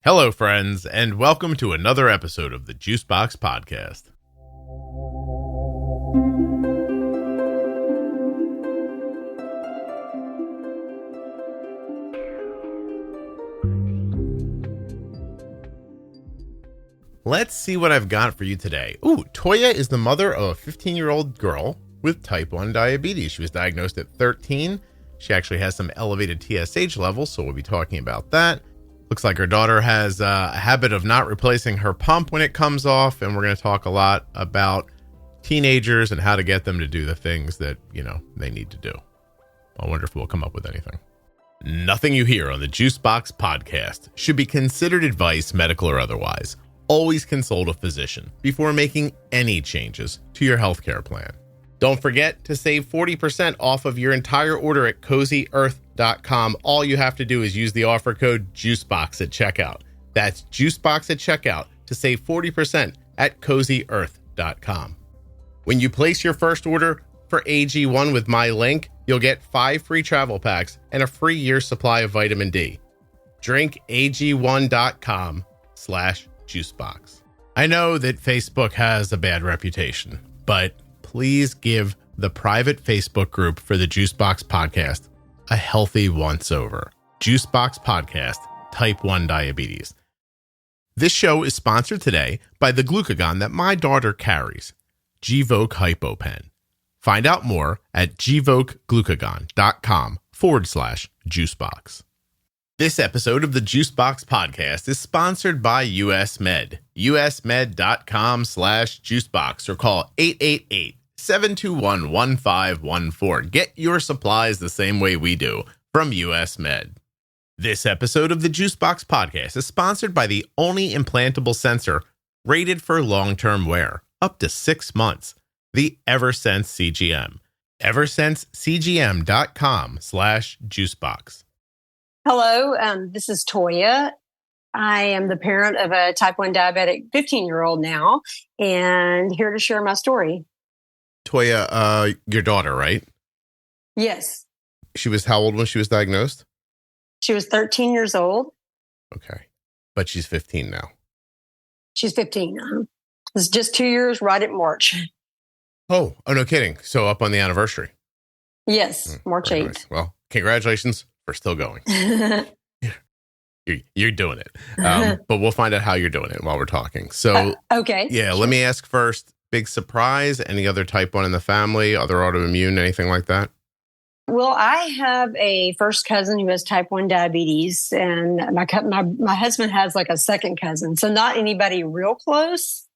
Hello, friends, and welcome to another episode of the Juicebox Podcast. Let's see what I've got for you today. Ooh, Toyya is the mother of a 15-year-old girl with type 1 diabetes. She was diagnosed at 13. She actually has some elevated TSH levels, so we'll be talking about that. Looks like her daughter has a habit of not replacing her pump when it comes off, and we're going to talk a lot about teenagers and how to get them to do the things that, they need to do. I wonder if we'll come up with anything. Nothing you hear on the Juicebox Podcast should be considered advice, medical or otherwise. Always consult a physician before making any changes to your healthcare plan. Don't forget to save 40% off of your entire order at CozyEarth.com. All you have to do is use the offer code JUICEBOX at checkout. That's JUICEBOX at checkout to save 40% at CozyEarth.com. When you place your first order for AG1 with my link, you'll get 5 free travel packs and a free year's supply of vitamin D. Drink AG1.com/juicebox. I know that Facebook has a bad reputation, but please give the private Facebook group for the Juicebox Podcast a healthy once-over. Juicebox Podcast, Type 1 Diabetes. This show is sponsored today by the glucagon that my daughter carries, Gvoke HypoPen. Find out more at gvokeglucagon.com/juicebox. This episode of the Juicebox Podcast is sponsored by US Med. usmed.com/juicebox or call 888-721-1514. Get your supplies the same way we do from US Med. This episode of the Juicebox Podcast is sponsored by the only implantable sensor rated for long-term wear, up to 6 months, the Eversense CGM. eversensecgm.com/juicebox. Hello, this is Toyya. I am the parent of a type 1 diabetic 15-year-old now, and here to share my story. Toyya, your daughter, right? Yes. She was how old when she was diagnosed? She was 13 years old. Okay. But she's 15 now. She's 15 now. It's just 2 years right at March. Oh, no kidding. So up on the anniversary. Yes, March 8th. Nice. Well, congratulations for still going. You're doing it. But we'll find out how you're doing it while we're talking. So, okay. Yeah, let me ask first, big surprise, any other type 1 in the family, other autoimmune, anything like that? Well, I have a first cousin who has type 1 diabetes, and my husband has like a second cousin. So not anybody real close.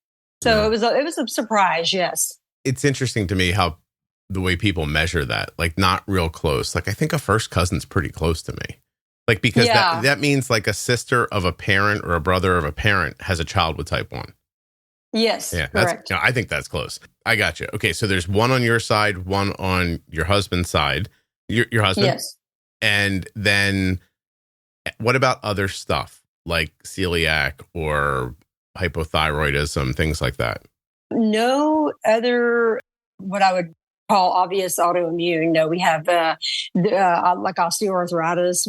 So no. It was a surprise, yes. It's interesting to me how the way people measure that, like not real close. Like I think a first cousin's pretty close to me. Like, because that means like a sister of a parent or a brother of a parent has a child with type 1. Yes, yeah, correct. I think that's close. I got you. Okay, so there's one on your side, one on your husband's side. Your husband? Yes. And then what about other stuff like celiac or hypothyroidism, things like that? No other, what I would call obvious autoimmune. No, we have like osteoarthritis.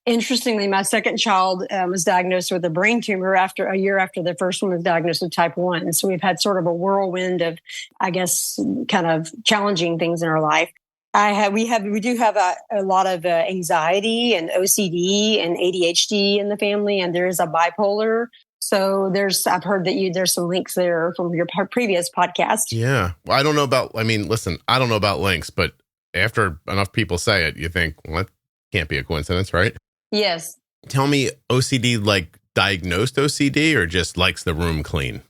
Interestingly, my second child was diagnosed with a brain tumor a year after the first one was diagnosed with type 1. So we've had sort of a whirlwind of, I guess, kind of challenging things in our life. We do have a lot of anxiety and OCD and ADHD in the family, and there is a bipolar. So I've heard that there's some links there from your previous podcast. Yeah. Well, I don't know about links, but after enough people say it, you think, well, that can't be a coincidence, right? Yes. Tell me, OCD, like diagnosed OCD or just likes the room clean?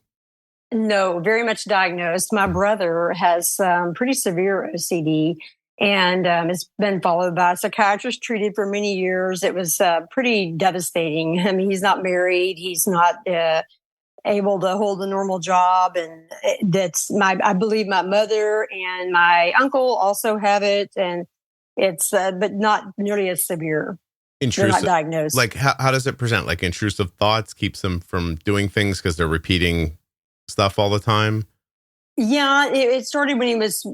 No, very much diagnosed. My brother has pretty severe OCD. And it's been followed by a psychiatrist, treated for many years. It was pretty devastating. I mean, he's not married. He's not able to hold a normal job. And I believe my mother and my uncle also have it. And it's, but not nearly as severe. Intrusive. They're not diagnosed. Like, how does it present? Like intrusive thoughts keeps them from doing things because they're repeating stuff all the time? Yeah, it started when he was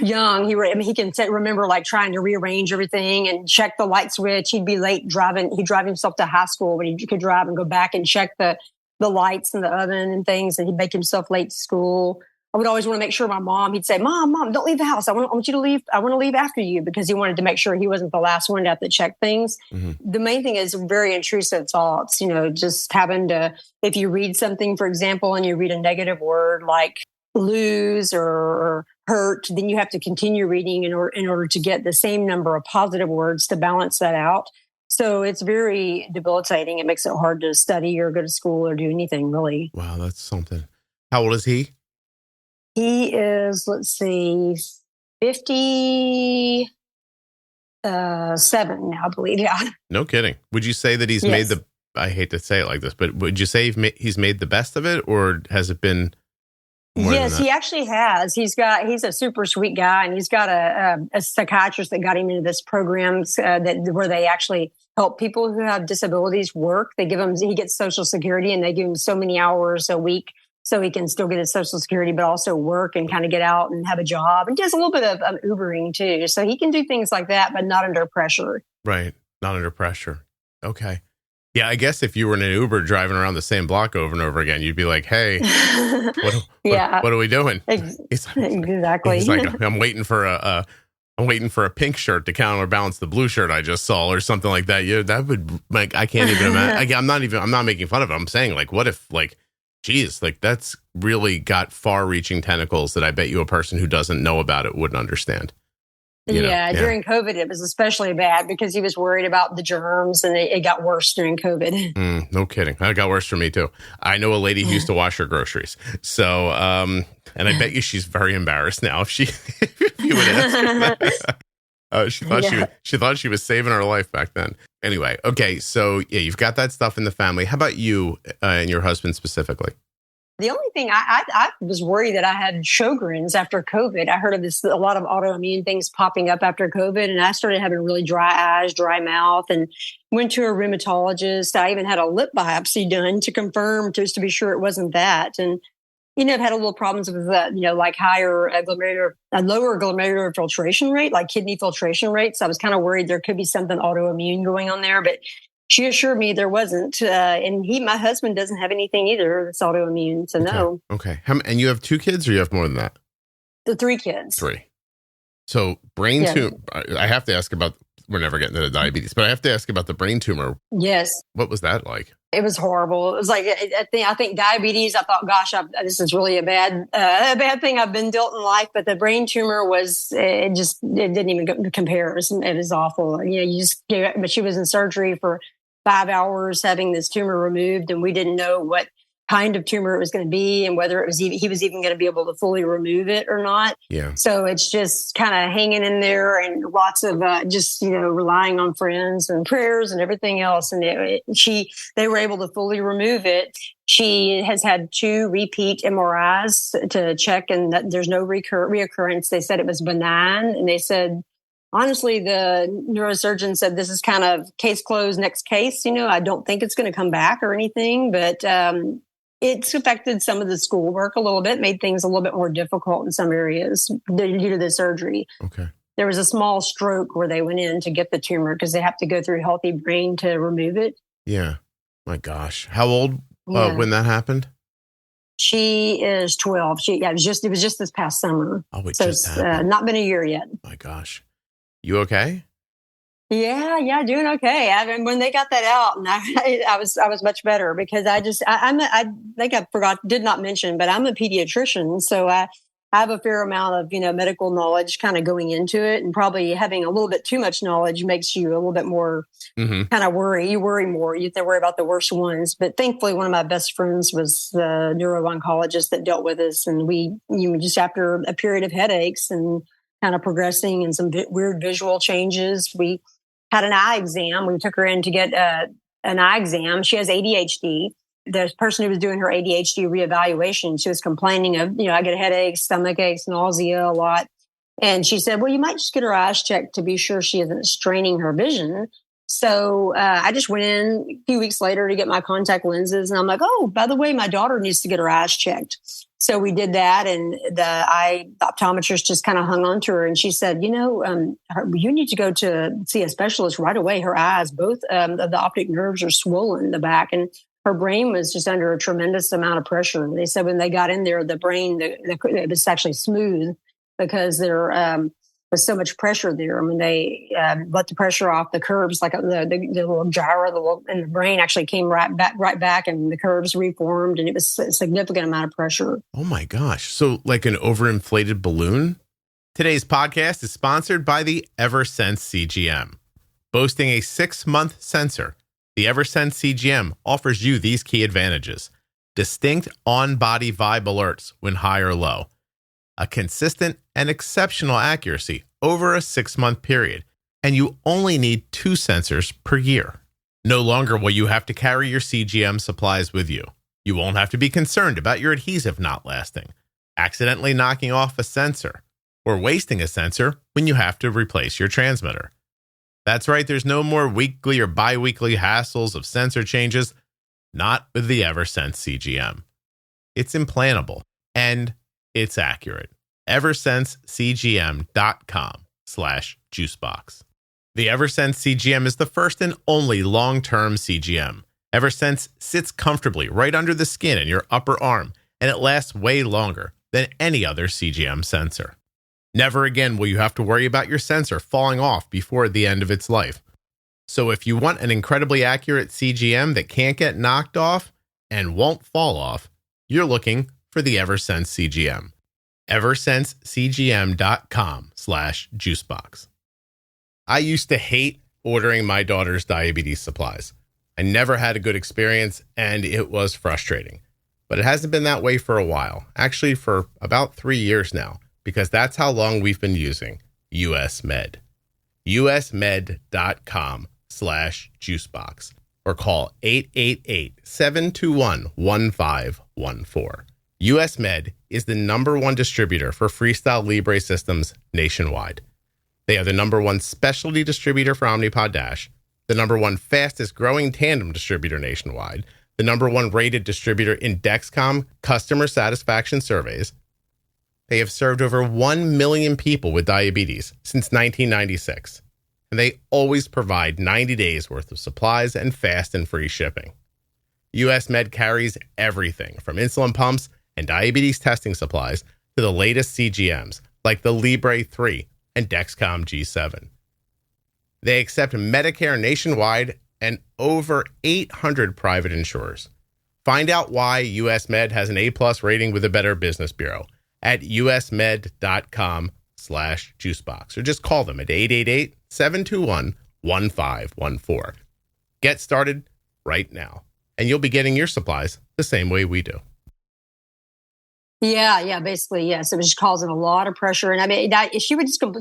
young. He can remember like trying to rearrange everything and check the light switch. He'd be late driving. He'd drive himself to high school, but he could drive and go back and check the lights in the oven and things. And he'd make himself late to school. I would always want to make sure he'd say, Mom, don't leave the house. I want you to leave. I want to leave after you, because he wanted to make sure he wasn't the last one to have to check things. Mm-hmm. The main thing is very intrusive thoughts, just having to, if you read something, for example, and you read a negative word like lose or hurt, then you have to continue reading in order to get the same number of positive words to balance that out. So it's very debilitating. It makes it hard to study or go to school or do anything, really. Wow, that's something. How old is he? He is, 57 now, I believe. Yeah. No kidding. Would you say that he's made I hate to say it like this, but would you say he's made the best of it, or has it been more than that? He actually has. He's a super sweet guy, and he's got a psychiatrist that got him into this program where they actually help people who have disabilities work. He gets Social Security, and they give him so many hours a week so he can still get his Social Security, but also work and kind of get out and have a job. And does a little bit of Ubering too. So he can do things like that, but not under pressure. Right. Not under pressure. Okay. Yeah, I guess if you were in an Uber driving around the same block over and over again, you'd be like, hey, what are we doing? Exactly. He's like, I'm waiting for a pink shirt to counterbalance the blue shirt I just saw, or something like that. Yeah, that would, like, I can't even imagine. I'm not making fun of it. I'm saying, like, what if, like, geez, like, that's really got far reaching tentacles that I bet you a person who doesn't know about it wouldn't understand. During COVID, it was especially bad because he was worried about the germs, and it got worse during COVID. No kidding. It got worse for me too. I know a lady who used to wash her groceries. So, and I bet you she's very embarrassed now if you would ask her. She thought she was saving her life back then. Anyway, okay. So yeah, you've got that stuff in the family. How about you and your husband specifically? The only thing I was worried that I had Sjogren's after COVID. I heard of a lot of autoimmune things popping up after COVID, and I started having really dry eyes, dry mouth, and went to a rheumatologist. I even had a lip biopsy done to confirm, just to be sure it wasn't that. And, I've had a little problems with like lower glomerular filtration rate, like kidney filtration rates. I was kind of worried there could be something autoimmune going on there, but she assured me there wasn't. And my husband doesn't have anything either that's autoimmune. So no. Okay. And you have 2 kids, or you have more than that? The 3 kids. 3. So brain tumor, I have to ask about, we're never getting to the diabetes, but I have to ask about the brain tumor. Yes. What was that like? It was horrible. It was like, I think diabetes, I thought, gosh, this is really a bad thing I've been dealt in life. But the brain tumor it didn't even compare. It was awful. But she was in surgery for 5 hours having this tumor removed, and we didn't know what kind of tumor it was going to be and whether he was even going to be able to fully remove it or not. Yeah. So it's just kind of hanging in there, and lots of relying on friends and prayers and everything else. And they were able to fully remove it. She has had 2 repeat MRIs to check, and that there's no reoccurrence. They said it was benign, and they said, honestly, the neurosurgeon said this is kind of case closed, next case. I don't think it's going to come back or anything, but it's affected some of the schoolwork a little bit, made things a little bit more difficult in some areas due to the surgery. Okay. There was a small stroke where they went in to get the tumor because they have to go through healthy brain to remove it. Yeah. My gosh. How old when that happened? She is 12. It was just this past summer. Oh, it so just it's happened. Not been a year yet. My gosh. You okay? Yeah, doing okay. When they got that out, and I was much better because I think I did not mention, but I'm a pediatrician, so I have a fair amount of medical knowledge kind of going into it, and probably having a little bit too much knowledge makes you a little bit more kind of worry. You worry more. You have to worry about the worst ones. But thankfully, one of my best friends was the neuro-oncologist that dealt with us, and we just after a period of headaches and kind of progressing and some weird visual changes, we had an eye exam. We took her in to get an eye exam. She has ADHD. The person who was doing her ADHD reevaluation, she was complaining of, I get headaches, stomach aches, nausea a lot. And she said, well, you might just get her eyes checked to be sure she isn't straining her vision. So I just went in a few weeks later to get my contact lenses. And I'm like, oh, by the way, my daughter needs to get her eyes checked. So we did that. And the optometrist just kind of hung on to her. And she said, you need to go to see a specialist right away. Her eyes, both of the optic nerves are swollen in the back. And her brain was just under a tremendous amount of pressure. They said when they got in there, the brain, it was actually smooth because there was so much pressure there. I mean, they let the pressure off the curves, like the little gyro in the brain actually came right back, and the curves reformed, and it was a significant amount of pressure. Oh my gosh. So like an overinflated balloon? Today's podcast is sponsored by the Eversense CGM. Boasting a 6-month sensor, the Eversense CGM offers you these key advantages: distinct on-body vibe alerts when high or low, a consistent and exceptional accuracy over a 6-month period, and you only need 2 sensors per year. No longer will you have to carry your CGM supplies with you. You won't have to be concerned about your adhesive not lasting, accidentally knocking off a sensor, or wasting a sensor when you have to replace your transmitter. That's right, there's no more weekly or bi-weekly hassles of sensor changes, not with the Eversense CGM. It's implantable, and it's accurate. EversenseCGM.com/juicebox. The Eversense CGM is the first and only long-term CGM. Eversense sits comfortably right under the skin in your upper arm, and it lasts way longer than any other CGM sensor. Never again will you have to worry about your sensor falling off before the end of its life. So if you want an incredibly accurate CGM that can't get knocked off and won't fall off, you're looking for the Eversense CGM. EversenseCGM.com/juicebox. I used to hate ordering my daughter's diabetes supplies. I never had a good experience, and it was frustrating. But it hasn't been that way for a while, actually for about 3 years now, because that's how long we've been using US Med. usmed.com/juicebox or call 888-721-1514. US Med is the #1 distributor for Freestyle Libre systems nationwide. They are the #1 specialty distributor for Omnipod DASH, the #1 fastest growing tandem distributor nationwide, the #1 rated distributor in Dexcom customer satisfaction surveys. They have served over 1 million people with diabetes since 1996, and they always provide 90 days worth of supplies and fast and free shipping. US Med carries everything from insulin pumps and diabetes testing supplies to the latest CGMs like the Libre 3 and Dexcom G7. They accept Medicare nationwide and over 800 private insurers. Find out why US Med has an A+ rating with the Better Business Bureau at usmed.com/juicebox, or just call them at 888-721-1514. Get started right now, and you'll be getting your supplies the same way we do. Yeah, basically, yes. It was just causing a lot of pressure. And I mean, she was kind of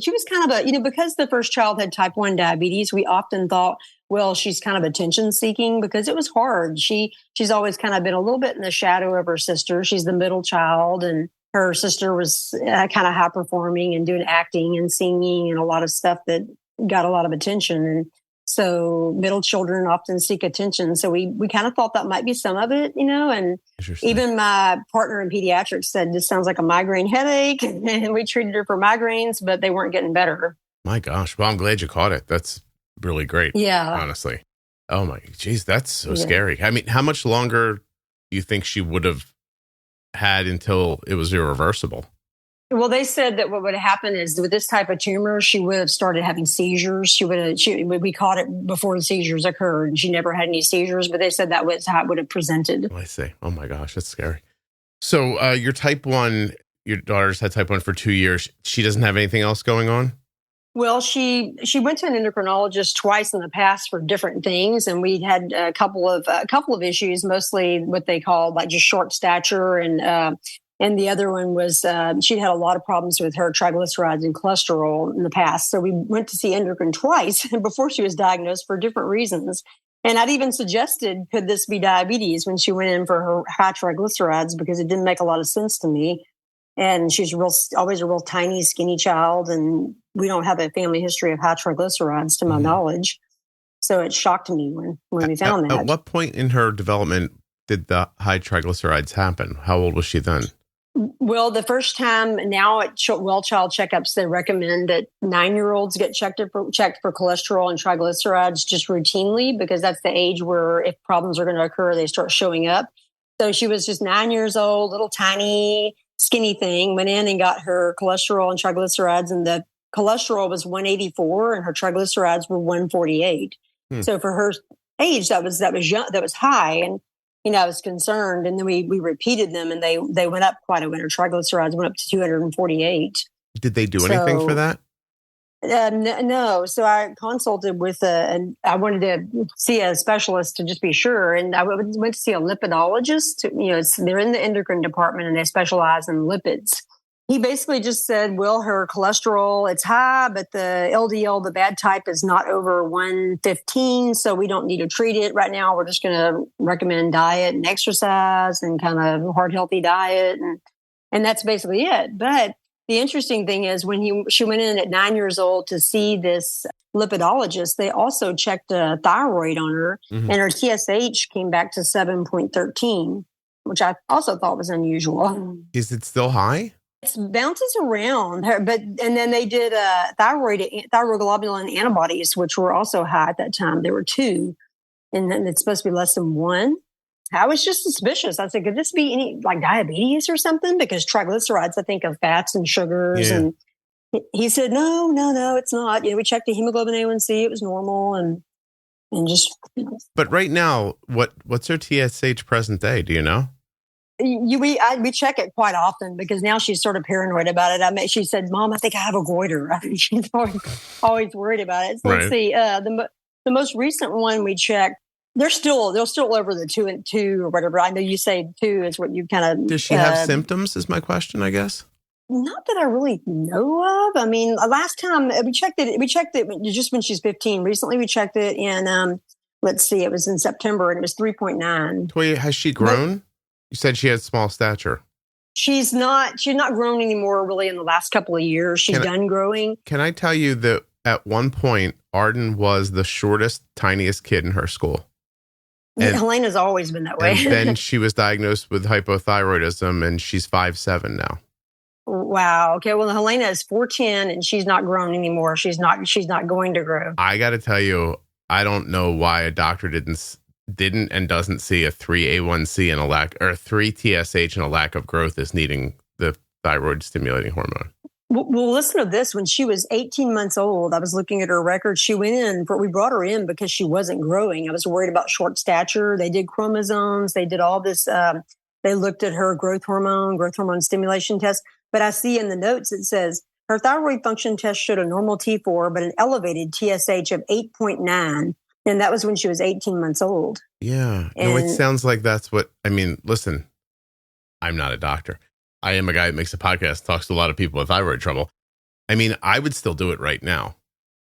because the first child had type 1 diabetes, we often thought, well, she's kind of attention seeking because it was hard. She's always kind of been a little bit in the shadow of her sister. She's the middle child, and her sister was kind of high performing and doing acting and singing and a lot of stuff that got a lot of attention. And so middle children often seek attention. So we kind of thought that might be some of it, and even my partner in pediatrics said, this sounds like a migraine headache. And we treated her for migraines, but they weren't getting better. My gosh. Well, I'm glad you caught it. That's really great. Yeah. Honestly. Oh my, geez, that's so scary. I mean, how much longer do you think she would have had until it was irreversible? Well, they said that what would happen is with this type of tumor, she would have started having seizures. We caught it before the seizures occurred, and she never had any seizures, but they said that was how it would have presented. Oh, I see. Oh my gosh, that's scary. So your type 1, your daughter's had type 1 for 2 years. She doesn't have anything else going on? Well, she went to an endocrinologist twice in the past for different things, and we had a couple of issues, mostly what they call like just short stature, and the other one was she'd had a lot of problems with her triglycerides and cholesterol in the past. So we went to see endocrine twice before she was diagnosed for different reasons. And I'd even suggested, could this be diabetes when she went in for her high triglycerides, because it didn't make a lot of sense to me. And she's always a real tiny, skinny child. And we don't have a family history of high triglycerides to my knowledge. So it shocked me when we found that. At what point in her development did the high triglycerides happen? How old was she then? Well, the first time now at well-child checkups, they recommend that 9-year-olds get checked for cholesterol and triglycerides just routinely, because that's the age where if problems are going to occur, they start showing up. So she was just 9 years old, little tiny, skinny thing, went in and got her cholesterol and triglycerides, and the cholesterol was 184 and her triglycerides were 148. So for her age, that was young, that was high. And I was concerned, and then we repeated them, and they went up quite a bit. Her triglycerides went up to 248. Did they do anything for that? No. So I consulted with and I wanted to see a specialist to just be sure. And I went to see a lipidologist. They're in the endocrine department and they specialize in lipids. He basically just said, well, her cholesterol, it's high, but the LDL, the bad type, is not over 115. So we don't need to treat it right now. We're just going to recommend diet and exercise and kind of heart healthy diet. And that's basically it. But the interesting thing is when she went in at 9 years old to see this lipidologist, they also checked a thyroid on her, and her TSH came back to 7.13, which I also thought was unusual. Is it still high? It bounces around, and then they did thyroglobulin antibodies, which were also high at that time. There were 2, and then it's supposed to be less than 1. I was just suspicious. I said, could this be any like diabetes or something? Because triglycerides, I think of fats and sugars. Yeah. And he said, no, it's not. We checked the hemoglobin A1C; it was normal, and just. But right now, what's her TSH present day? Do you know? We check it quite often because now she's sort of paranoid about it. She said, "Mom, I think I have a goiter." She's always worried about it. So Let's see. The most recent one we checked, they're still over the 2 and 2 or whatever. I know you say 2 is what you kind of. Does she have symptoms? Is my question, I guess. Not that I really know of. I mean, last time we checked it just when she's 15. Recently, we checked it in. Let's see, it was in September, and it was 3.9. Toyya, has she grown? You said she had small stature. She's not grown anymore really in the last couple of years. She's done growing. Can I tell you that at one point, Arden was the shortest, tiniest kid in her school? And Helena's always been that way. And then she was diagnosed with hypothyroidism, and she's 5'7" now. Wow. Okay. Well, Helena is 4'10", and she's not grown anymore. She's not going to grow. I got to tell you, I don't know why a doctor didn't and doesn't see a 3 A1C and a lack, or 3 TSH and a lack of growth as needing the thyroid stimulating hormone. Well, listen to this. When she was 18 months old, I was looking at her record. We brought her in because she wasn't growing. I was worried about short stature. They did chromosomes. They did all this. They looked at her growth hormone stimulation test. But I see in the notes, it says her thyroid function test showed a normal T4, but an elevated TSH of 8.9. And that was when she was 18 months old. Yeah. No, it sounds like that's what, I mean, listen, I'm not a doctor. I am a guy that makes a podcast, talks to a lot of people with thyroid trouble. I mean, I would still do it right now.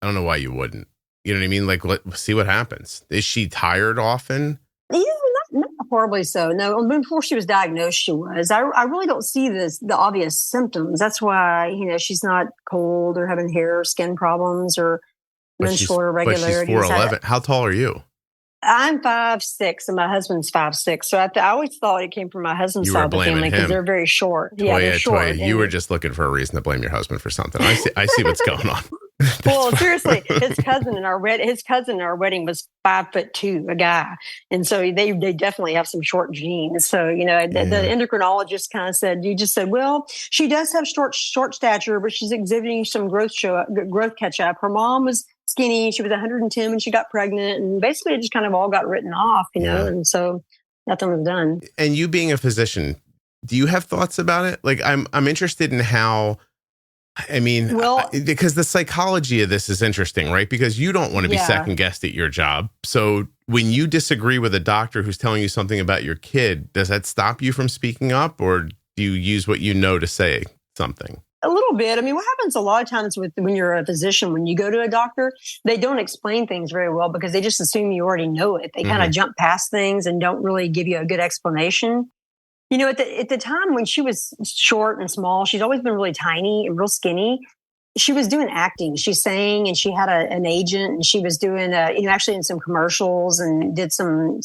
I don't know why you wouldn't. You know what I mean? Like, let's see what happens. Is she tired often? Yeah, not horribly so. No, before she was diagnosed, she was. I really don't see the obvious symptoms. That's why, she's not cold or having hair or skin problems or menstrual irregularities. But she's 4'11". How tall are you? I'm 5'6", and my husband's 5'6". So I always thought it came from my husband's side of the family because they're very short. They're short. Toyya, you were just looking for a reason to blame your husband for something. I see what's going on. Well, seriously, his cousin in our wedding was 5'2", a guy, and so they definitely have some short genes. So the endocrinologist kind of said, well, she does have short stature, but she's exhibiting some growth catch up. Her mom was skinny. She was 110 when she got pregnant, and basically it just kind of all got written off, and so nothing was done. And you being a physician, do you have thoughts about it? Like, I'm interested in how. I mean, because the psychology of this is interesting, right? Because you don't want to be second guessed at your job. So when you disagree with a doctor who's telling you something about your kid, does that stop you from speaking up, or do you use what you know to say something? A little bit. I mean, what happens a lot of times when you're a physician, when you go to a doctor, they don't explain things very well because they just assume you already know it. They kind of jump past things and don't really give you a good explanation. At the time when she was short and small, she's always been really tiny and real skinny. She was doing acting. She sang, and she had an agent, and she was doing, actually in some commercials, and did some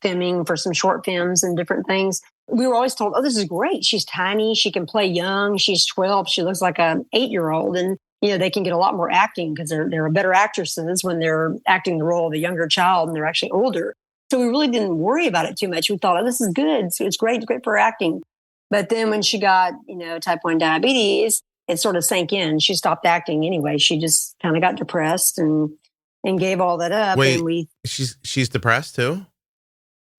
filming for some short films and different things. We were always told, "Oh, this is great. She's tiny. She can play young. She's 12. She looks like an 8-year-old." And they can get a lot more acting because they're better actresses when they're acting the role of a younger child and they're actually older. So we really didn't worry about it too much. We thought, "Oh, this is good. It's great. It's great for acting." But then when she got, type 1 diabetes, it sort of sank in. She stopped acting anyway. She just kind of got depressed and gave all that up. Wait, and she's depressed too?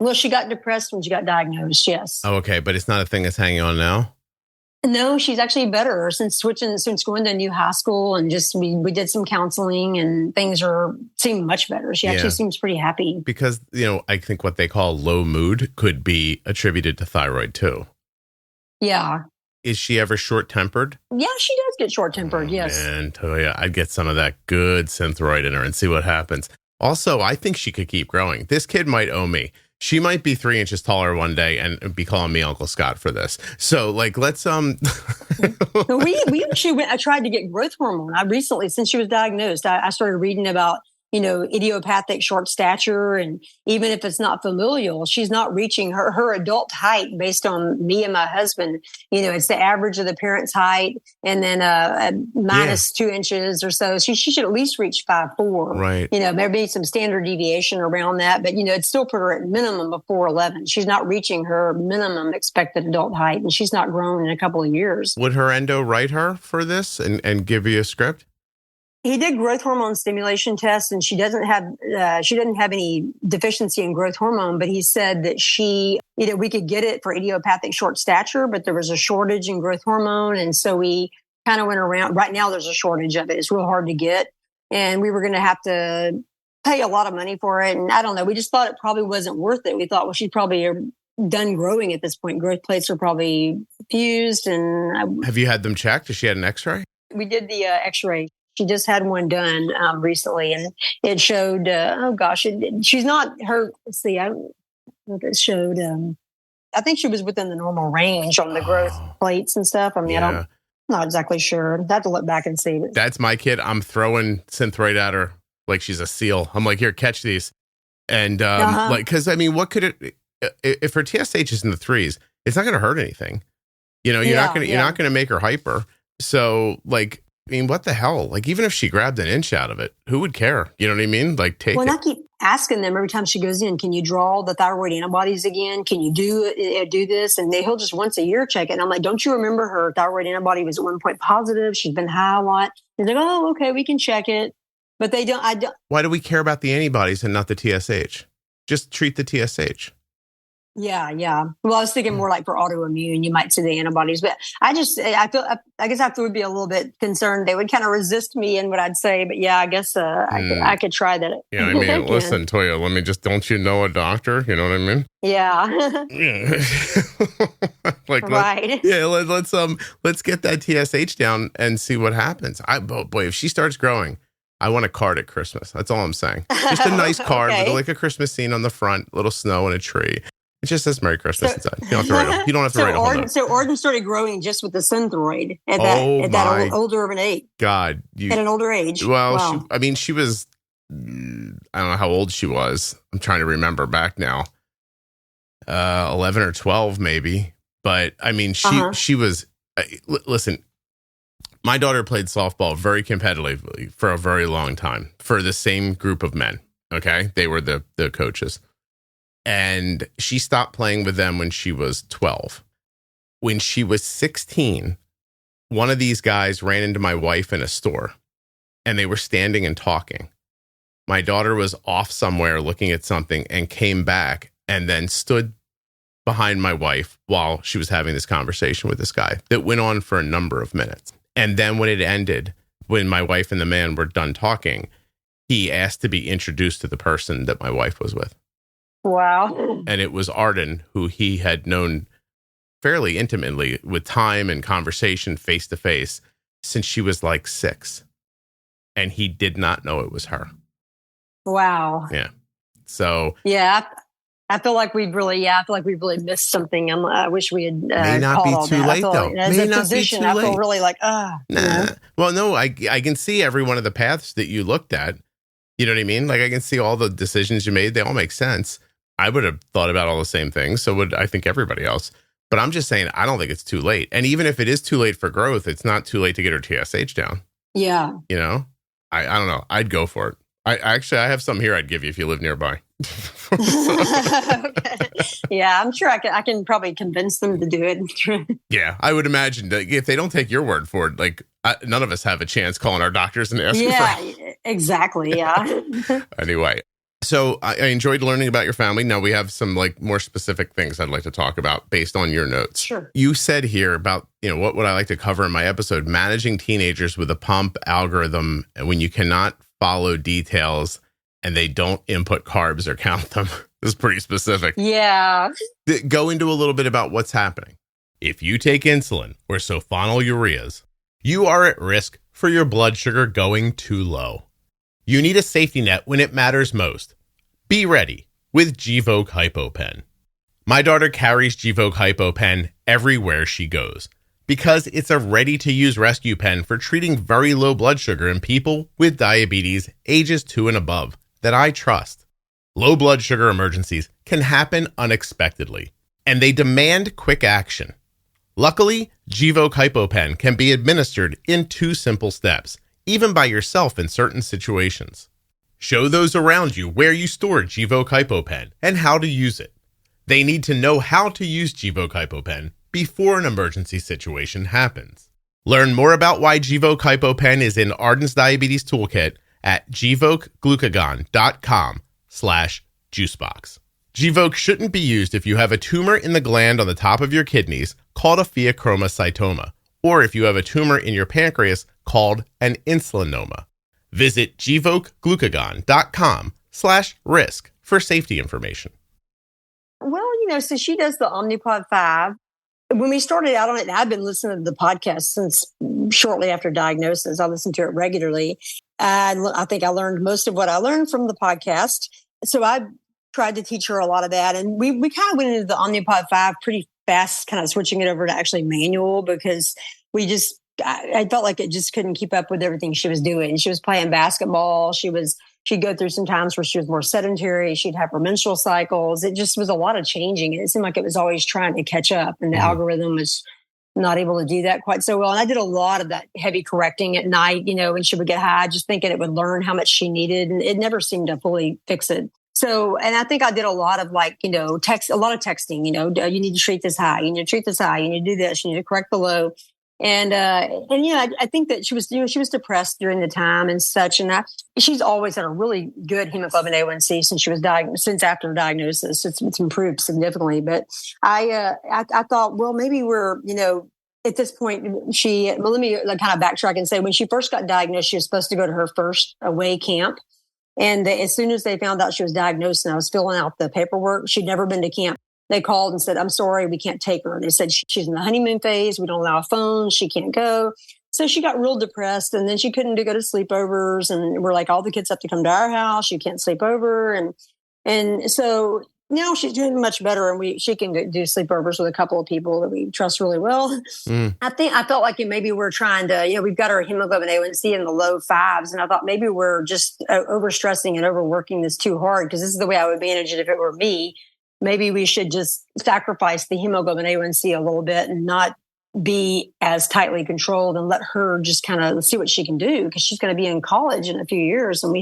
Well, she got depressed when she got diagnosed. Yes. Oh, okay. But it's not a thing that's hanging on now? No, she's actually better since going to a new high school, and just we did some counseling, and things seem much better. She actually seems pretty happy. Because, I think what they call low mood could be attributed to thyroid too. Yeah. Is she ever short-tempered? Yeah, she does get short-tempered, yes. And Toyya, I'd get some of that good synthroid in her and see what happens. Also, I think she could keep growing. This kid might owe me. She might be 3 inches taller one day and be calling me Uncle Scott for this. So, let's we actually I tried to get growth hormone. I recently, since she was diagnosed, I started reading about idiopathic short stature. And even if it's not familial, she's not reaching her adult height based on me and my husband. It's the average of the parent's height, and then minus 2 inches or so. She should at least reach 5'4". Right. There be some standard deviation around that, but it's still put her at minimum of 4'11". She's not reaching her minimum expected adult height, and she's not grown in a couple of years. Would her endo write her for this and give you a script? He did growth hormone stimulation tests, and she doesn't have any deficiency in growth hormone. But he said that we could get it for idiopathic short stature, but there was a shortage in growth hormone, and so we kind of went around. Right now, there's a shortage of it. It's real hard to get, and we were going to have to pay a lot of money for it. And I don't know. We just thought it probably wasn't worth it. We thought, well, she's probably done growing at this point. Growth plates are probably fused. And have you had them checked? Has she had an X-ray? We did the X-ray. She just had one done recently, and it showed, she's not her. Let's see, I don't know if it showed. I think she was within the normal range on the growth plates and stuff. I mean, I'm not exactly sure. I have to look back and see. That's my kid. I'm throwing synthroid at her like she's a seal. I'm like, here, catch these. And because what could it, if her TSH is in the 3s, it's not going to hurt anything. You're not going to make her hyper. So what the hell? Like, even if she grabbed an inch out of it, who would care? You know what I mean? Like, take it. I keep asking them every time she goes in, can you draw the thyroid antibodies again? Can you do this? And he'll just once a year check it. And I'm like, don't you remember her thyroid antibody was at one point positive? She's been high a lot. He's like, oh, okay, we can check it. But they don't. Why do we care about the antibodies and not the TSH? Just treat the TSH. Yeah. Well, I was thinking more like for autoimmune, you might see the antibodies, but I guess I would be a little bit concerned. They would kind of resist me in what I'd say, but yeah, I guess I could try that. Yeah, I mean, listen, Toyya, don't you know a doctor? You know what I mean? Yeah. Right. Let's get that TSH down and see what happens. Boy, if she starts growing, I want a card at Christmas. That's all I'm saying. Just a nice card with a Christmas scene on the front, little snow and a tree. It just says Merry Christmas inside. You don't have to write a whole note. So Arden started growing just with the synthroid at that older of an age. God. At an older age. Well, wow. She was, I don't know how old she was. I'm trying to remember back now. 11 or 12 maybe. But she was, listen, my daughter played softball very competitively for a very long time for the same group of men. Okay. They were the coaches. And she stopped playing with them when she was 12. When she was 16, one of these guys ran into my wife in a store, and they were standing and talking. My daughter was off somewhere looking at something and came back and then stood behind my wife while she was having this conversation with this guy that went on for a number of minutes. And then when it ended, when my wife and the man were done talking, he asked to be introduced to the person that my wife was with. Wow. And it was Arden, who he had known fairly intimately with time and conversation face to face since she was like 6. And he did not know it was her. Wow. Yeah. So. Yeah. I feel like we've really missed something. I wish we had May not be too late, though. Like, as May a not physician, be too I feel late. really like, Nah. Well, no, I can see every one of the paths that you looked at. You know what I mean? Like, I can see all the decisions you made. They all make sense. I would have thought about all the same things. So would I think everybody else. But I'm just saying, I don't think it's too late. And even if it is too late for growth, it's not too late to get her TSH down. Yeah. You know, I don't know. I'd go for it. I have some here I'd give you if you live nearby. Okay. Yeah, I'm sure I can probably convince them to do it. Yeah, I would imagine that if they don't take your word for it, like none of us have a chance calling our doctors and asking. Yeah, exactly. Yeah. Anyway, so I enjoyed learning about your family. Now we have some like more specific things I'd like to talk about based on your notes. Sure. You said here about, what would I like to cover in my episode, managing teenagers with a pump algorithm when you cannot follow details and they don't input carbs or count them. This is pretty specific. Yeah. Go into a little bit about what's happening. If you take insulin or sulfonylureas, you are at risk for your blood sugar going too low. You need a safety net when it matters most. Be ready with Gvoke HypoPen. My daughter carries Gvoke HypoPen everywhere she goes because it's a ready-to-use rescue pen for treating very low blood sugar in people with diabetes ages 2 and above that I trust. Low blood sugar emergencies can happen unexpectedly, and they demand quick action. Luckily, Gvoke HypoPen can be administered in 2 simple steps, even by yourself in certain situations. Show those around you where you store Gvoke HypoPen and how to use it. They need to know how to use Gvoke HypoPen before an emergency situation happens. Learn more about why Gvoke HypoPen is in Arden's Diabetes Toolkit at gvokeglucagon.com/juicebox. Gvoke shouldn't be used if you have a tumor in the gland on the top of your kidneys called a pheochromocytoma, or if you have a tumor in your pancreas called an insulinoma. Visit gvokeglucagon.com/risk for safety information. Well, so she does the Omnipod 5. When we started out on it, I've been listening to the podcast since shortly after diagnosis. I listen to it regularly. I think I learned most of what I learned from the podcast. So I tried to teach her a lot of that. And we kind of went into the Omnipod 5 pretty fast, kind of switching it over to actually manual because I felt like it just couldn't keep up with everything she was doing. She was playing basketball. She'd go through some times where she was more sedentary. She'd have her menstrual cycles. It just was a lot of changing. It seemed like it was always trying to catch up, and the algorithm was not able to do that quite so well. And I did a lot of that heavy correcting at night, when she would get high, just thinking it would learn how much she needed. And it never seemed to fully fix it. So, and I think I did a lot of a lot of texting, you need to treat this high, you need to treat this high, you need to do this, you need to correct the low. And I think that she was depressed during the time and such. And she's always had a really good hemoglobin A1C since after diagnosis. It's improved significantly. But I thought, well, maybe we're, at this point, let me kind of backtrack and say when she first got diagnosed, she was supposed to go to her first away camp. And as soon as they found out she was diagnosed and I was filling out the paperwork, she'd never been to camp. They called and said, I'm sorry, we can't take her. They said she's in the honeymoon phase. We don't allow phones. She can't go. So she got real depressed, and then she couldn't go to sleepovers. And we're like, all the kids have to come to our house. You can't sleep over. And so now she's doing much better, and she can do sleepovers with a couple of people that we trust really well. I felt like maybe we're trying to, we've got our hemoglobin A1C in the low 5s. And I thought maybe we're just overstressing and overworking this too hard, because this is the way I would manage it if it were me. Maybe we should just sacrifice the hemoglobin A1C a little bit and not be as tightly controlled and let her just kind of see what she can do, because she's going to be in college in a few years and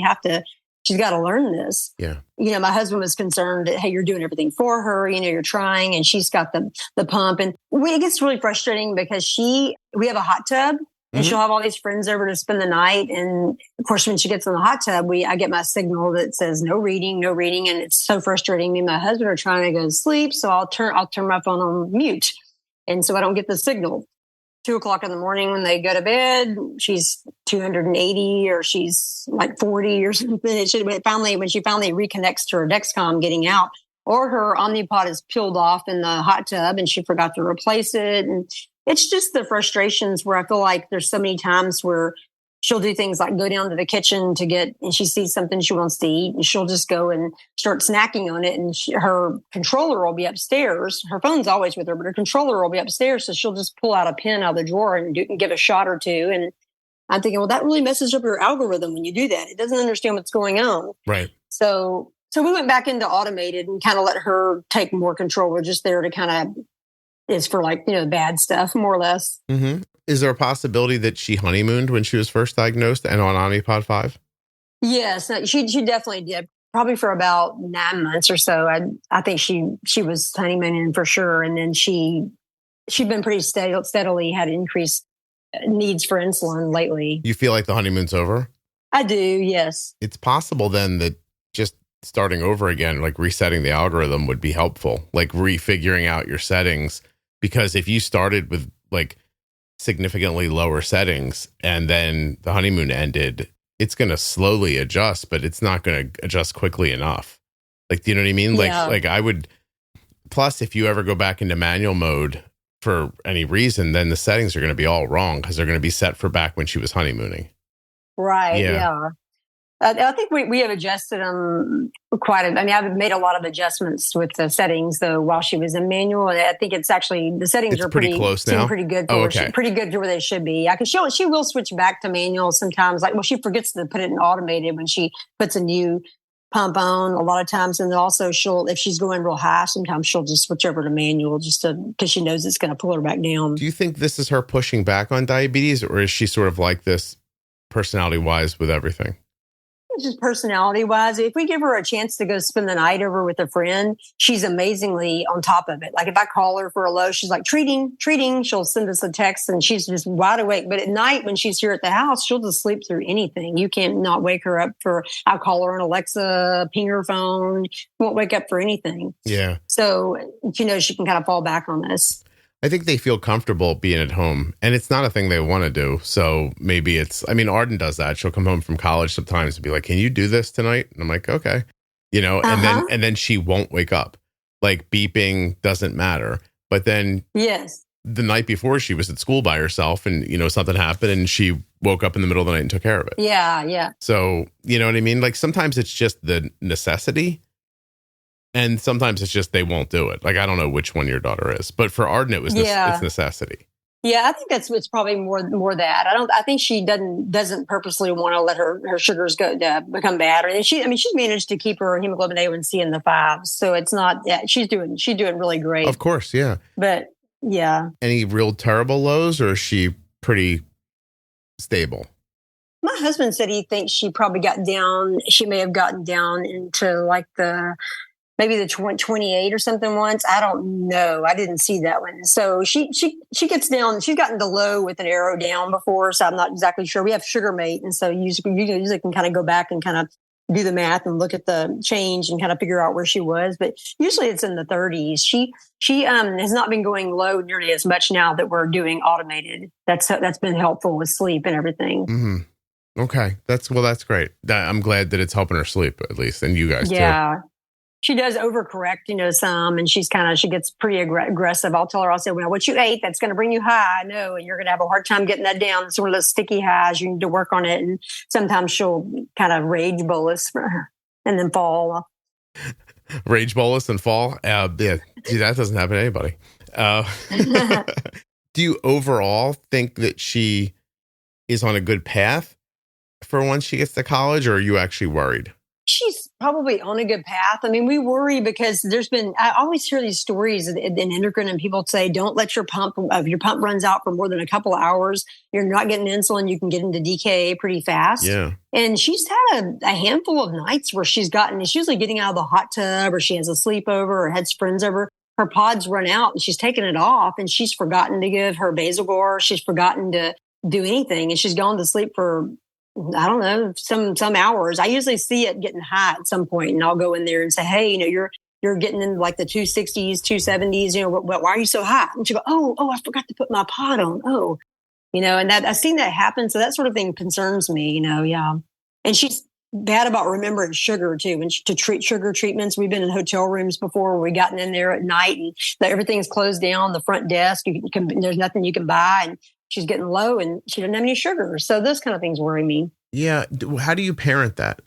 she's got to learn this. Yeah. My husband was concerned that, hey, you're doing everything for her, you're trying, and she's got the pump. And it gets really frustrating because we have a hot tub. And she'll have all these friends over to spend the night. And of course, when she gets in the hot tub, I get my signal that says no reading. And it's so frustrating. Me and my husband are trying to go to sleep. So I'll turn my phone on mute. And so I don't get the signal. 2:00 in the morning when they go to bed, she's 280 or she's like 40 or something. When she finally reconnects to her Dexcom getting out, or her Omnipod is peeled off in the hot tub and she forgot to replace it. And it's just the frustrations where I feel like there's so many times where she'll do things like go down to the kitchen and she sees something she wants to eat, and she'll just go and start snacking on it. And her controller will be upstairs. Her phone's always with her, but her controller will be upstairs. So she'll just pull out a pen out of the drawer and give a shot or two. And I'm thinking, well, that really messes up your algorithm when you do that. It doesn't understand what's going on. Right. So we went back into automated and kind of let her take more control. We're just there to kind of, is for like, bad stuff, more or less. Mm-hmm. Is there a possibility that she honeymooned when she was first diagnosed and on Omnipod 5? Yes, no, she definitely did. Probably for about 9 months or so. I think she was honeymooning for sure. And then she'd been pretty steadily had increased needs for insulin lately. You feel like the honeymoon's over? I do, yes. It's possible then that just starting over again, like resetting the algorithm would be helpful, like refiguring out your settings. Because if you started with like significantly lower settings and then the honeymoon ended, it's going to slowly adjust, but it's not going to adjust quickly enough. Like, do you know what I mean? Yeah. Like I would, plus if you ever go back into manual mode for any reason, then the settings are going to be all wrong because they're going to be set for back when she was honeymooning. Right. Yeah. I think we have adjusted them I've made a lot of adjustments with the settings though while she was in manual. And I think it's actually the settings are pretty close now. Pretty good. Pretty good to where they should be. I can show she will switch back to manual sometimes. Like, she forgets to put it in automated when she puts a new pump on a lot of times. And then also if she's going real high, sometimes she'll just switch over to manual because she knows it's going to pull her back down. Do you think this is her pushing back on diabetes, or is she sort of like this personality wise with everything? Just personality wise, if we give her a chance to go spend the night over with a friend, she's amazingly on top of it. Like if I call her for a low, she's like treating, she'll send us a text and she's just wide awake. But at night when she's here at the house, she'll just sleep through anything. You can't not wake her up I'll call her on Alexa, ping her phone, won't wake up for anything. Yeah. So, she can kind of fall back on this. I think they feel comfortable being at home, and it's not a thing they want to do. So maybe Arden does that. She'll come home from college sometimes and be like, can you do this tonight? And I'm like, okay, and then she won't wake up. Like beeping doesn't matter. But then yes, the night before she was at school by herself and, something happened and she woke up in the middle of the night and took care of it. Yeah. Yeah. So, you know what I mean? Like sometimes it's just the necessity. And sometimes it's just they won't do it. Like, I don't know which one your daughter is, but for Arden, it's necessity. Yeah, I think it's probably more that. I think she doesn't purposely want to let her sugars become bad. And she's managed to keep her hemoglobin A1C in the 5s, so it's not. Yeah, she's doing really great. Of course, yeah. But yeah, any real terrible lows, or is she pretty stable? My husband said he thinks she probably got down. She may have gotten down into like maybe the 28 or something once. I don't know. I didn't see that one. So she gets down. She's gotten to low with an arrow down before, so I'm not exactly sure. We have SugarMate, and so you usually can kind of go back and kind of do the math and look at the change and kind of figure out where she was. But usually it's in the 30s. She has not been going low nearly as much now that we're doing automated. That's been helpful with sleep and everything. Mm-hmm. Okay, that's great. I'm glad that it's helping her sleep at least, and you guys too. Yeah. She does overcorrect, some, and she gets pretty aggressive. I'll tell her, I'll say, well, what you ate, that's going to bring you high. I know, and you're going to have a hard time getting that down. It's one of those sticky highs. You need to work on it. And sometimes she'll kind of rage bolus and then fall. Rage bolus and fall? Yeah, see, that doesn't happen to anybody. Do you overall think that she is on a good path for once she gets to college, or are you actually worried? She's probably on a good path. I mean, we worry because I always hear these stories in endocrine, and people say, don't let your pump runs out for more than a couple of hours. You're not getting insulin. You can get into DKA pretty fast. Yeah. And she's had a handful of nights where she's usually getting out of the hot tub, or she has a sleepover or has friends over. Her pods run out and she's taken it off, and she's forgotten to give her Basal-Gor. She's forgotten to do anything, and she's gone to sleep for, I don't know, some hours. I usually see it getting high at some point, and I'll go in there and say, hey, you're getting in like the 260s, 270s, why are you so high? And she go, oh, I forgot to put my pod on. Oh, and that I've seen that happen. So that sort of thing concerns me, yeah. And she's bad about remembering sugar too. And to treat sugar treatments, we've been in hotel rooms before where we gotten in there at night and everything's closed down, the front desk, there's nothing you can buy. And she's getting low and she doesn't have any sugar. So those kind of things worry me. Yeah. How do you parent that?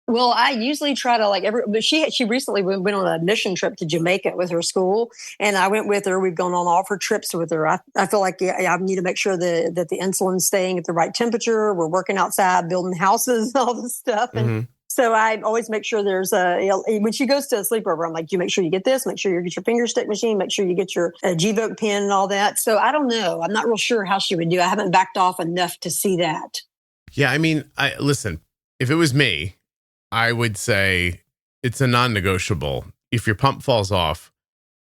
Well, I usually try to but she recently went on a mission trip to Jamaica with her school, and I went with her. We've gone on all of her trips with her. I feel like I need to make sure that the insulin's staying at the right temperature. We're working outside, building houses, all this stuff. And so I always make sure there's when she goes to a sleepover, I'm like, you make sure you get this, make sure you get your finger stick machine, make sure you get your Gvoke pen and all that. So I don't know. I'm not real sure how she would do. I haven't backed off enough to see that. Yeah. I mean, listen, if it was me, I would say it's a non-negotiable. If your pump falls off,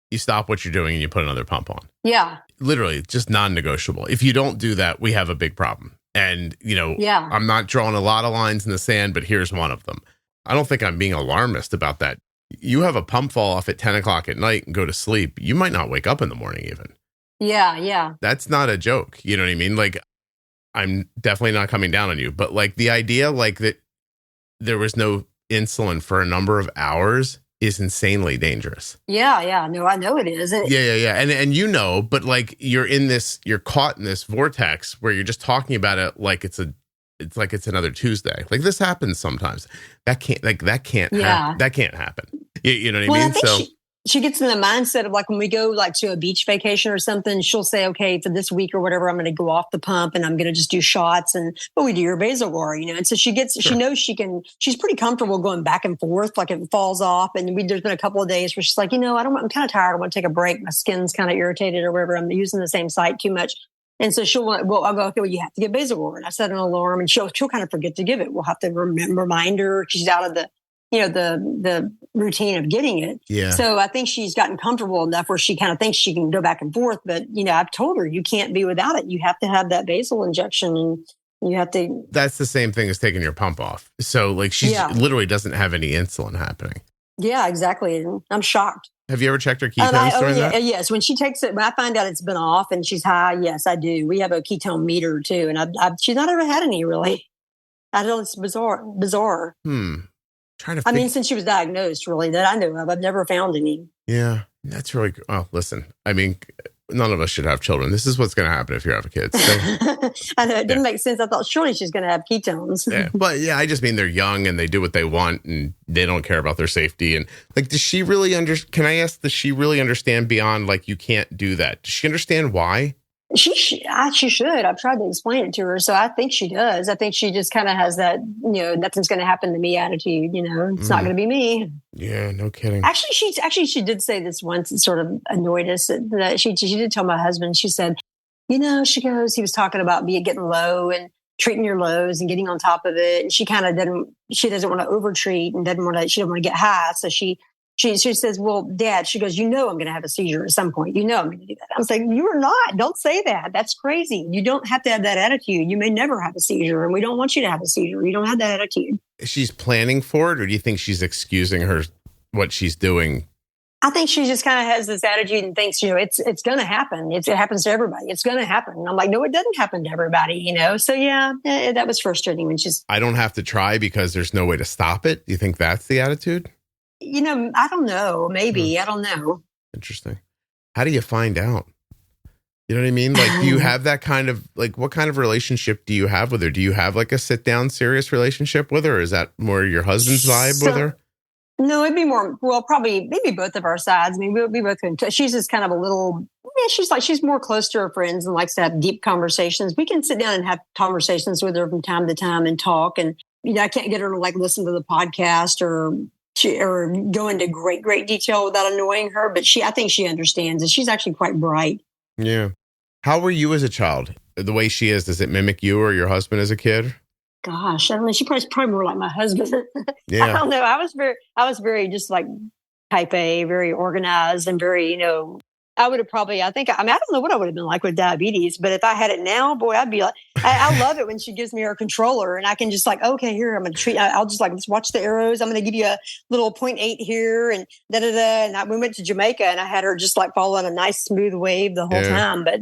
you stop what you're doing and you put another pump on. Yeah. Literally, just non-negotiable. If you don't do that, we have a big problem. And, I'm not drawing a lot of lines in the sand, but here's one of them. I don't think I'm being alarmist about that. You have a pump fall off at 10 o'clock at night and go to sleep. You might not wake up in the morning even. Yeah, yeah. That's not a joke. You know what I mean? Like, I'm definitely not coming down on you. But like the idea like that there was no insulin for a number of hours is insanely dangerous. Yeah. No, I know it is. Yeah. And but like you're caught in this vortex where you're just talking about it like it's another Tuesday. Like this happens sometimes. That can't happen. You know what I mean? I think she gets in the mindset of like when we go like to a beach vacation or something, she'll say, okay, for this week or whatever, I'm going to go off the pump and I'm going to just do shots. But we do your basal war, And so she knows she's pretty comfortable going back and forth. Like if it falls off and there's been a couple of days where she's like, I'm kind of tired. I want to take a break. My skin's kind of irritated or whatever. I'm using the same site too much. And so I'll go, okay, well, you have to get basal war. And I set an alarm and she'll kind of forget to give it. We'll have to remind her she's out of the routine of getting it. Yeah. So I think she's gotten comfortable enough where she kind of thinks she can go back and forth. But, I've told her you can't be without it. You have to have that basal injection and you have to. That's the same thing as taking your pump off. So like she literally doesn't have any insulin happening. Yeah, exactly. And I'm shocked. Have you ever checked her ketones during that? Yes. When she takes it, when I find out it's been off and she's high, yes, I do. We have a ketone meter too. And she's not ever had any really. I don't, it's bizarre. Since she was diagnosed, really, that I know of, I've never found any. Yeah, that's really good. Oh, listen, I mean, none of us should have children. This is what's going to happen if you have kids. So, I know, it didn't make sense. I thought surely she's going to have ketones. Yeah, but I just mean they're young and they do what they want and they don't care about their safety. And like, does she really can I ask, does she really understand beyond like, you can't do that? Does she understand why? She should. I've tried to explain it to her. So I think she does. I think she just kind of has that, nothing's going to happen to me attitude. It's not going to be me. Yeah, no kidding. Actually, she did say this once. It sort of annoyed us that she did tell my husband, she said, she goes, he was talking about getting low and treating your lows and getting on top of it. And she kind of doesn't want to overtreat and she doesn't want to get high. So she says, well, Dad, she goes, I'm going to have a seizure at some point. I'm going to do that. I was like, you are not. Don't say that. That's crazy. You don't have to have that attitude. You may never have a seizure, and we don't want you to have a seizure. You don't have that attitude. She's planning for it, or do you think she's excusing what she's doing? I think she just kind of has this attitude and thinks, it's going to happen. It happens to everybody. It's going to happen. And I'm like, no, it doesn't happen to everybody, So yeah, that was frustrating when I don't have to try because there's no way to stop it. Do you think that's the attitude? I don't know. Maybe. I don't know. Interesting. How do you find out? You know what I mean? Like, do you have that kind of, like, what kind of relationship do you have with her? Do you have like a sit down, serious relationship with her? Or is that more your husband's vibe with her? No, it'd be more, probably maybe both of our sides. I mean, we both, she's just kind of a little, she's more close to her friends and likes to have deep conversations. We can sit down and have conversations with her from time to time and talk. And, I can't get her to like listen to the podcast or go into great detail without annoying her. But I think she understands and she's actually quite bright. Yeah. How were you as a child? The way she is, does it mimic you or your husband as a kid? Gosh, I don't know. She probably more like my husband. Yeah. I don't know. I was very just like type A, very organized and very, I would have probably, I don't know what I would have been like with diabetes, but if I had it now, boy, I'd be like, I love it when she gives me her controller and I can just like, okay, here, I'm going to treat, I'll just like, let's watch the arrows. I'm going to give you a little 0.8 here and And we went to Jamaica and I had her just like follow on a nice smooth wave the whole time. But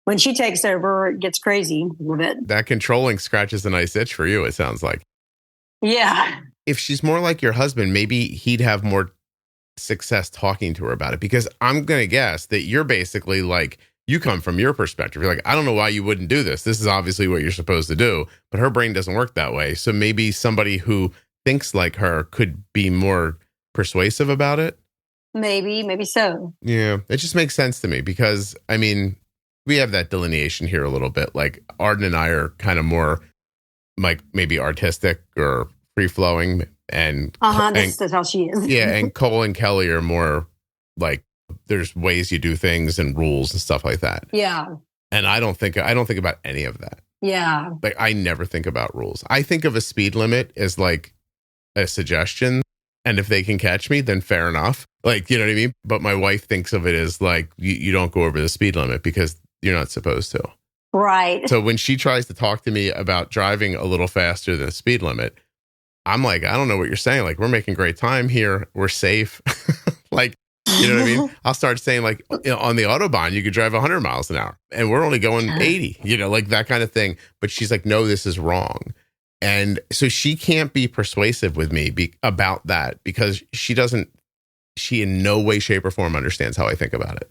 when she takes over, it gets crazy with it. That controlling scratches a nice itch for you, it sounds like. Yeah. If she's more like your husband, maybe he'd have more success talking to her about it, because I'm going to guess that you're basically like, you come from your perspective. You're like, I don't know why you wouldn't do this. This is obviously what you're supposed to do. But her brain doesn't work that way. So maybe somebody who thinks like her could be more persuasive about it. Maybe so. Yeah, it just makes sense to me because, I mean, we have that delineation here a little bit. Like Arden and I are kind of more like maybe artistic or free flowing, and that's how she is. Yeah, and Cole and Kelly are more like there's ways you do things and rules and stuff like that. Yeah. And I don't think about any of that. Yeah. Like I never think about rules. I think of a speed limit as like a suggestion, and if they can catch me, then fair enough. Like, you know what I mean? But my wife thinks of it as like you don't go over the speed limit because you're not supposed to. Right. So when she tries to talk to me about driving a little faster than the speed limit, I'm like, I don't know what you're saying. Like, we're making great time here. We're safe. Like, you know what I mean? I'll start saying like, you know, on the Autobahn, you could drive 100 miles an hour and we're only going 80, you know, like that kind of thing. But she's like, no, this is wrong. And so she can't be persuasive with me about that because she in no way, shape or form understands how I think about it.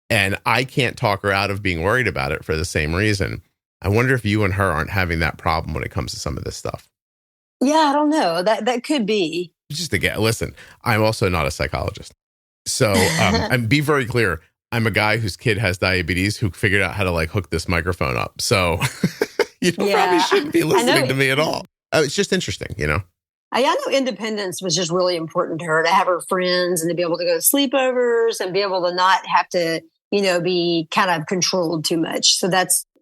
And I can't talk her out of being worried about it for the same reason. I wonder if you and her aren't having that problem when it comes to some of this stuff. Yeah, I don't know. That could be. Just again, listen, I'm also not a psychologist. So and be very clear, I'm a guy whose kid has diabetes who figured out how to like hook this microphone up. So you probably shouldn't be listening to me at all. It's just interesting, you know? I know independence was just really important to her, to have her friends and to be able to go to sleepovers and be able to not have to, you know, be kind of controlled too much. So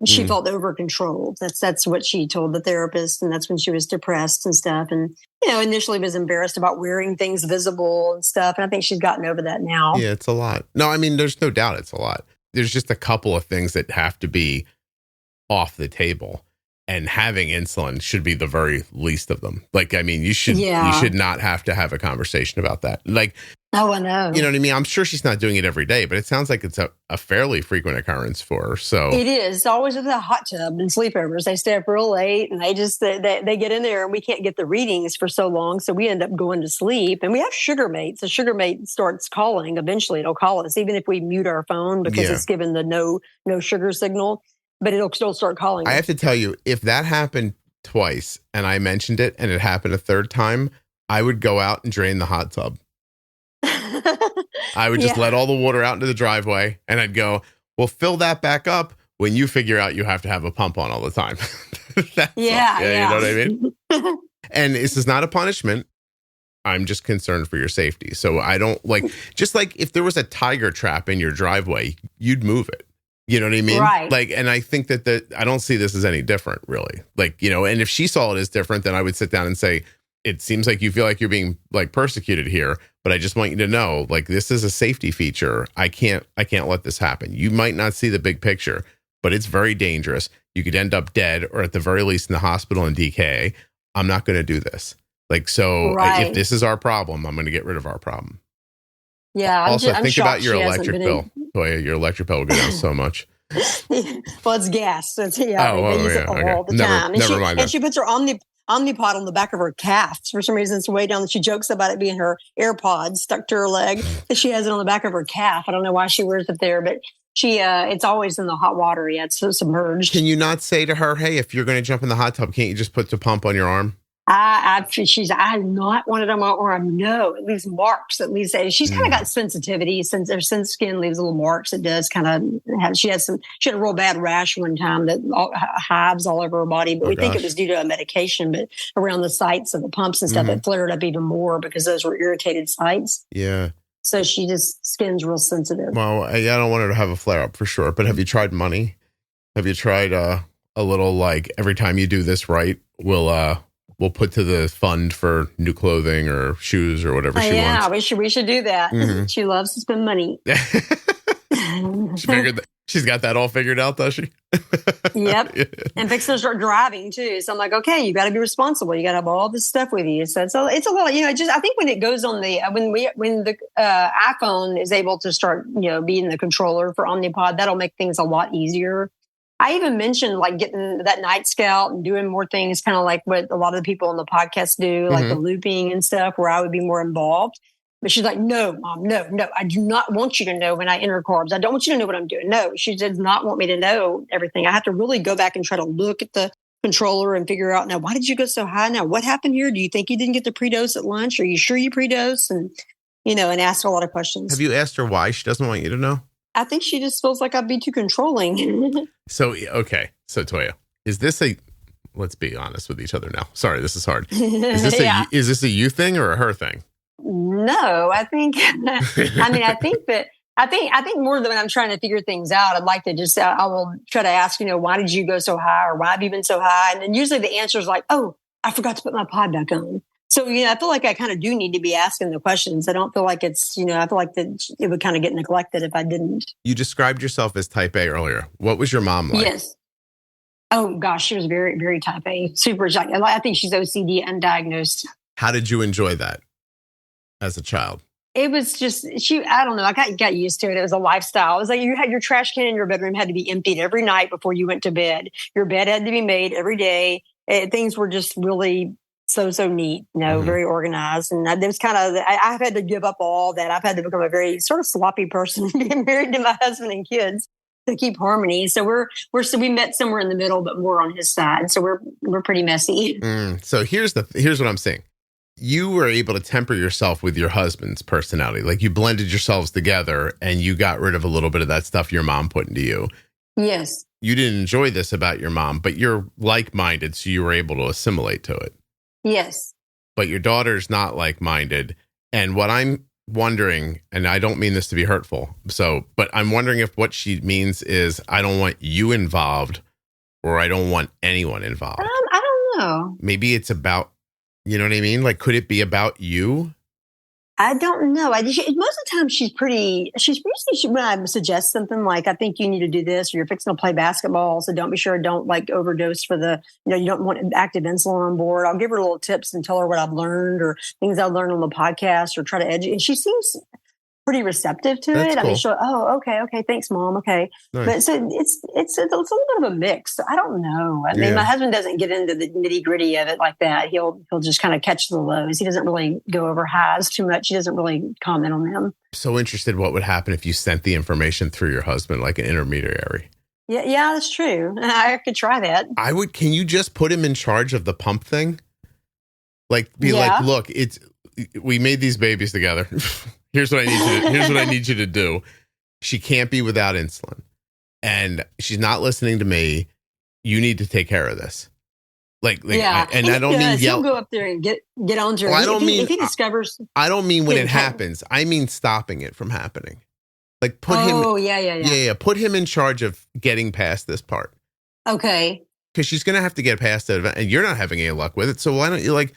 she felt over controlled. That's what she told the therapist. And that's when she was depressed and stuff. And, you know, initially was embarrassed about wearing things visible and stuff. And I think she's gotten over that now. Yeah, it's a lot. No, I mean, there's no doubt it's a lot. There's just a couple of things that have to be off the table. And having insulin should be the very least of them. Like, I mean, you should not have to have a conversation about that. Like, oh, I know. You know what I mean? I'm sure she's not doing it every day, but it sounds like it's a fairly frequent occurrence for her. So it is. It's always with a hot tub and sleepovers. They stay up real late and they just they get in there and we can't get the readings for so long. So we end up going to sleep. And we have sugar mates. The sugar mate starts calling. Eventually it'll call us, even if we mute our phone because it's given the no sugar signal. But it'll still start calling. I have to tell you, if that happened twice and I mentioned it and it happened a third time, I would go out and drain the hot tub. I would just let all the water out into the driveway and I'd go, well, fill that back up when you figure out you have to have a pump on all the time. Yeah. You know what I mean? And this is not a punishment. I'm just concerned for your safety. So I don't like, just like if there was a tiger trap in your driveway, you'd move it. You know what I mean? Right. Like, and I think that I don't see this as any different, really. Like, you know, and if she saw it as different, then I would sit down and say, it seems like you feel like you're being like persecuted here, but I just want you to know, like, this is a safety feature. I can't let this happen. You might not see the big picture, but it's very dangerous. You could end up dead or at the very least in the hospital in DKA. I'm not going to do this. Like, so if this is our problem, I'm going to get rid of our problem. Yeah. Also, I'm think about your shocked electric bill. Toyya, your electric bill will go down so much. Well, it's gas. So they use it all the time. Never mind. And she puts her Omnipod on the back of her calf. For some reason, it's way down. She jokes about it being her AirPods stuck to her leg. She has it on the back of her calf. I don't know why she wears it there, but it's always in the hot water. Yeah, it's so submerged. Can you not say to her, hey, if you're going to jump in the hot tub, can't you just put the pump on your arm? I have not wanted on my arm. No, it leaves marks. At least she's kind of got sensitivity since her skin leaves little marks. It does kind of have. She had a real bad rash one time that hives all over her body. But we think it was due to a medication. But around the sites of the pumps and stuff, it flared up even more because those were irritated sites. Yeah. So skin's real sensitive. Well, I don't want her to have a flare up for sure. But have you tried money? Have you tried a little like every time you do this right, we'll put to the fund for new clothing or shoes or whatever she wants. Yeah, we should do that. Mm-hmm. She loves to spend money. She's got that all figured out, does she? Yep. And fixing to start driving too. So I'm like, okay, you got to be responsible. You got to have all this stuff with you. So it's a lot. You know, I think when it goes on when the iPhone is able to start, you know, being the controller for Omnipod, that'll make things a lot easier. I even mentioned like getting that Night Scout and doing more things, kind of like what a lot of the people on the podcast do, like the looping and stuff, where I would be more involved. But she's like, no, Mom, no. I do not want you to know when I enter carbs. I don't want you to know what I'm doing. No, she does not want me to know everything. I have to really go back and try to look at the controller and figure out, now, why did you go so high? Now, what happened here? Do you think you didn't get the pre-dose at lunch? Are you sure you pre-dose? And, and ask a lot of questions. Have you asked her why she doesn't want you to know? I think she just feels like I'd be too controlling. So Toyya, let's be honest with each other now. Sorry, this is hard. Is this a you thing or a her thing? No, I think, I think more than when I'm trying to figure things out, I'd like to just, I will try to ask, why did you go so high, or why have you been so high? And then usually the answer is like, oh, I forgot to put my pod back on. So, I feel like I kind of do need to be asking the questions. I don't feel like it's, I feel like that it would kind of get neglected if I didn't. You described yourself as type A earlier. What was your mom like? Yes. Oh gosh, she was very, very type A, super. I think she's OCD undiagnosed. How did you enjoy that as a child? It was just, I don't know. I got used to it. It was a lifestyle. It was like you had your trash can in your bedroom had to be emptied every night before you went to bed. Your bed had to be made every day. Things were just really so neat, very organized. And it was kind of, I've had to give up all that. I've had to become a very sort of sloppy person, being married to my husband and kids to keep harmony. So we met somewhere in the middle, but more on his side. So we're pretty messy. So here's what I'm saying. You were able to temper yourself with your husband's personality. Like you blended yourselves together and you got rid of a little bit of that stuff your mom put into you. Yes. You didn't enjoy this about your mom, but you're like-minded, so you were able to assimilate to it. Yes. But your daughter's not like-minded. And what I'm wondering, and I don't mean this to be hurtful, but I'm wondering if what she means is I don't want you involved or I don't want anyone involved. I don't know. Maybe it's about, you know what I mean? Like, could it be about you? I don't know. Most of the time she's usually when I suggest something like, I think you need to do this, or you're fixing to play basketball, so don't like overdose for the, you don't want active insulin on board. I'll give her little tips and tell her what I've learned or things I've learned on the podcast or try to educate. And she seems pretty receptive to it. Cool. I mean, she'll, okay, thanks, Mom. Okay. Nice. But so it's a little bit of a mix. I don't know. I mean, my husband doesn't get into the nitty gritty of it like that. He'll just kind of catch the lows. He doesn't really go over highs too much. He doesn't really comment on them. So interested what would happen if you sent the information through your husband, like an intermediary. Yeah, that's true. I could try that. Can you just put him in charge of the pump thing? Like, like, look, we made these babies together. Here's what I need you to do. She can't be without insulin. And she's not listening to me. You need to take care of this. I don't mean yell. He'll go up there and get onto her. Well, if he discovers. I don't mean when it happens. I mean stopping it from happening. Like put him. Oh, yeah. Put him in charge of getting past this part. Okay. Because she's going to have to get past it. And you're not having any luck with it. So why don't you like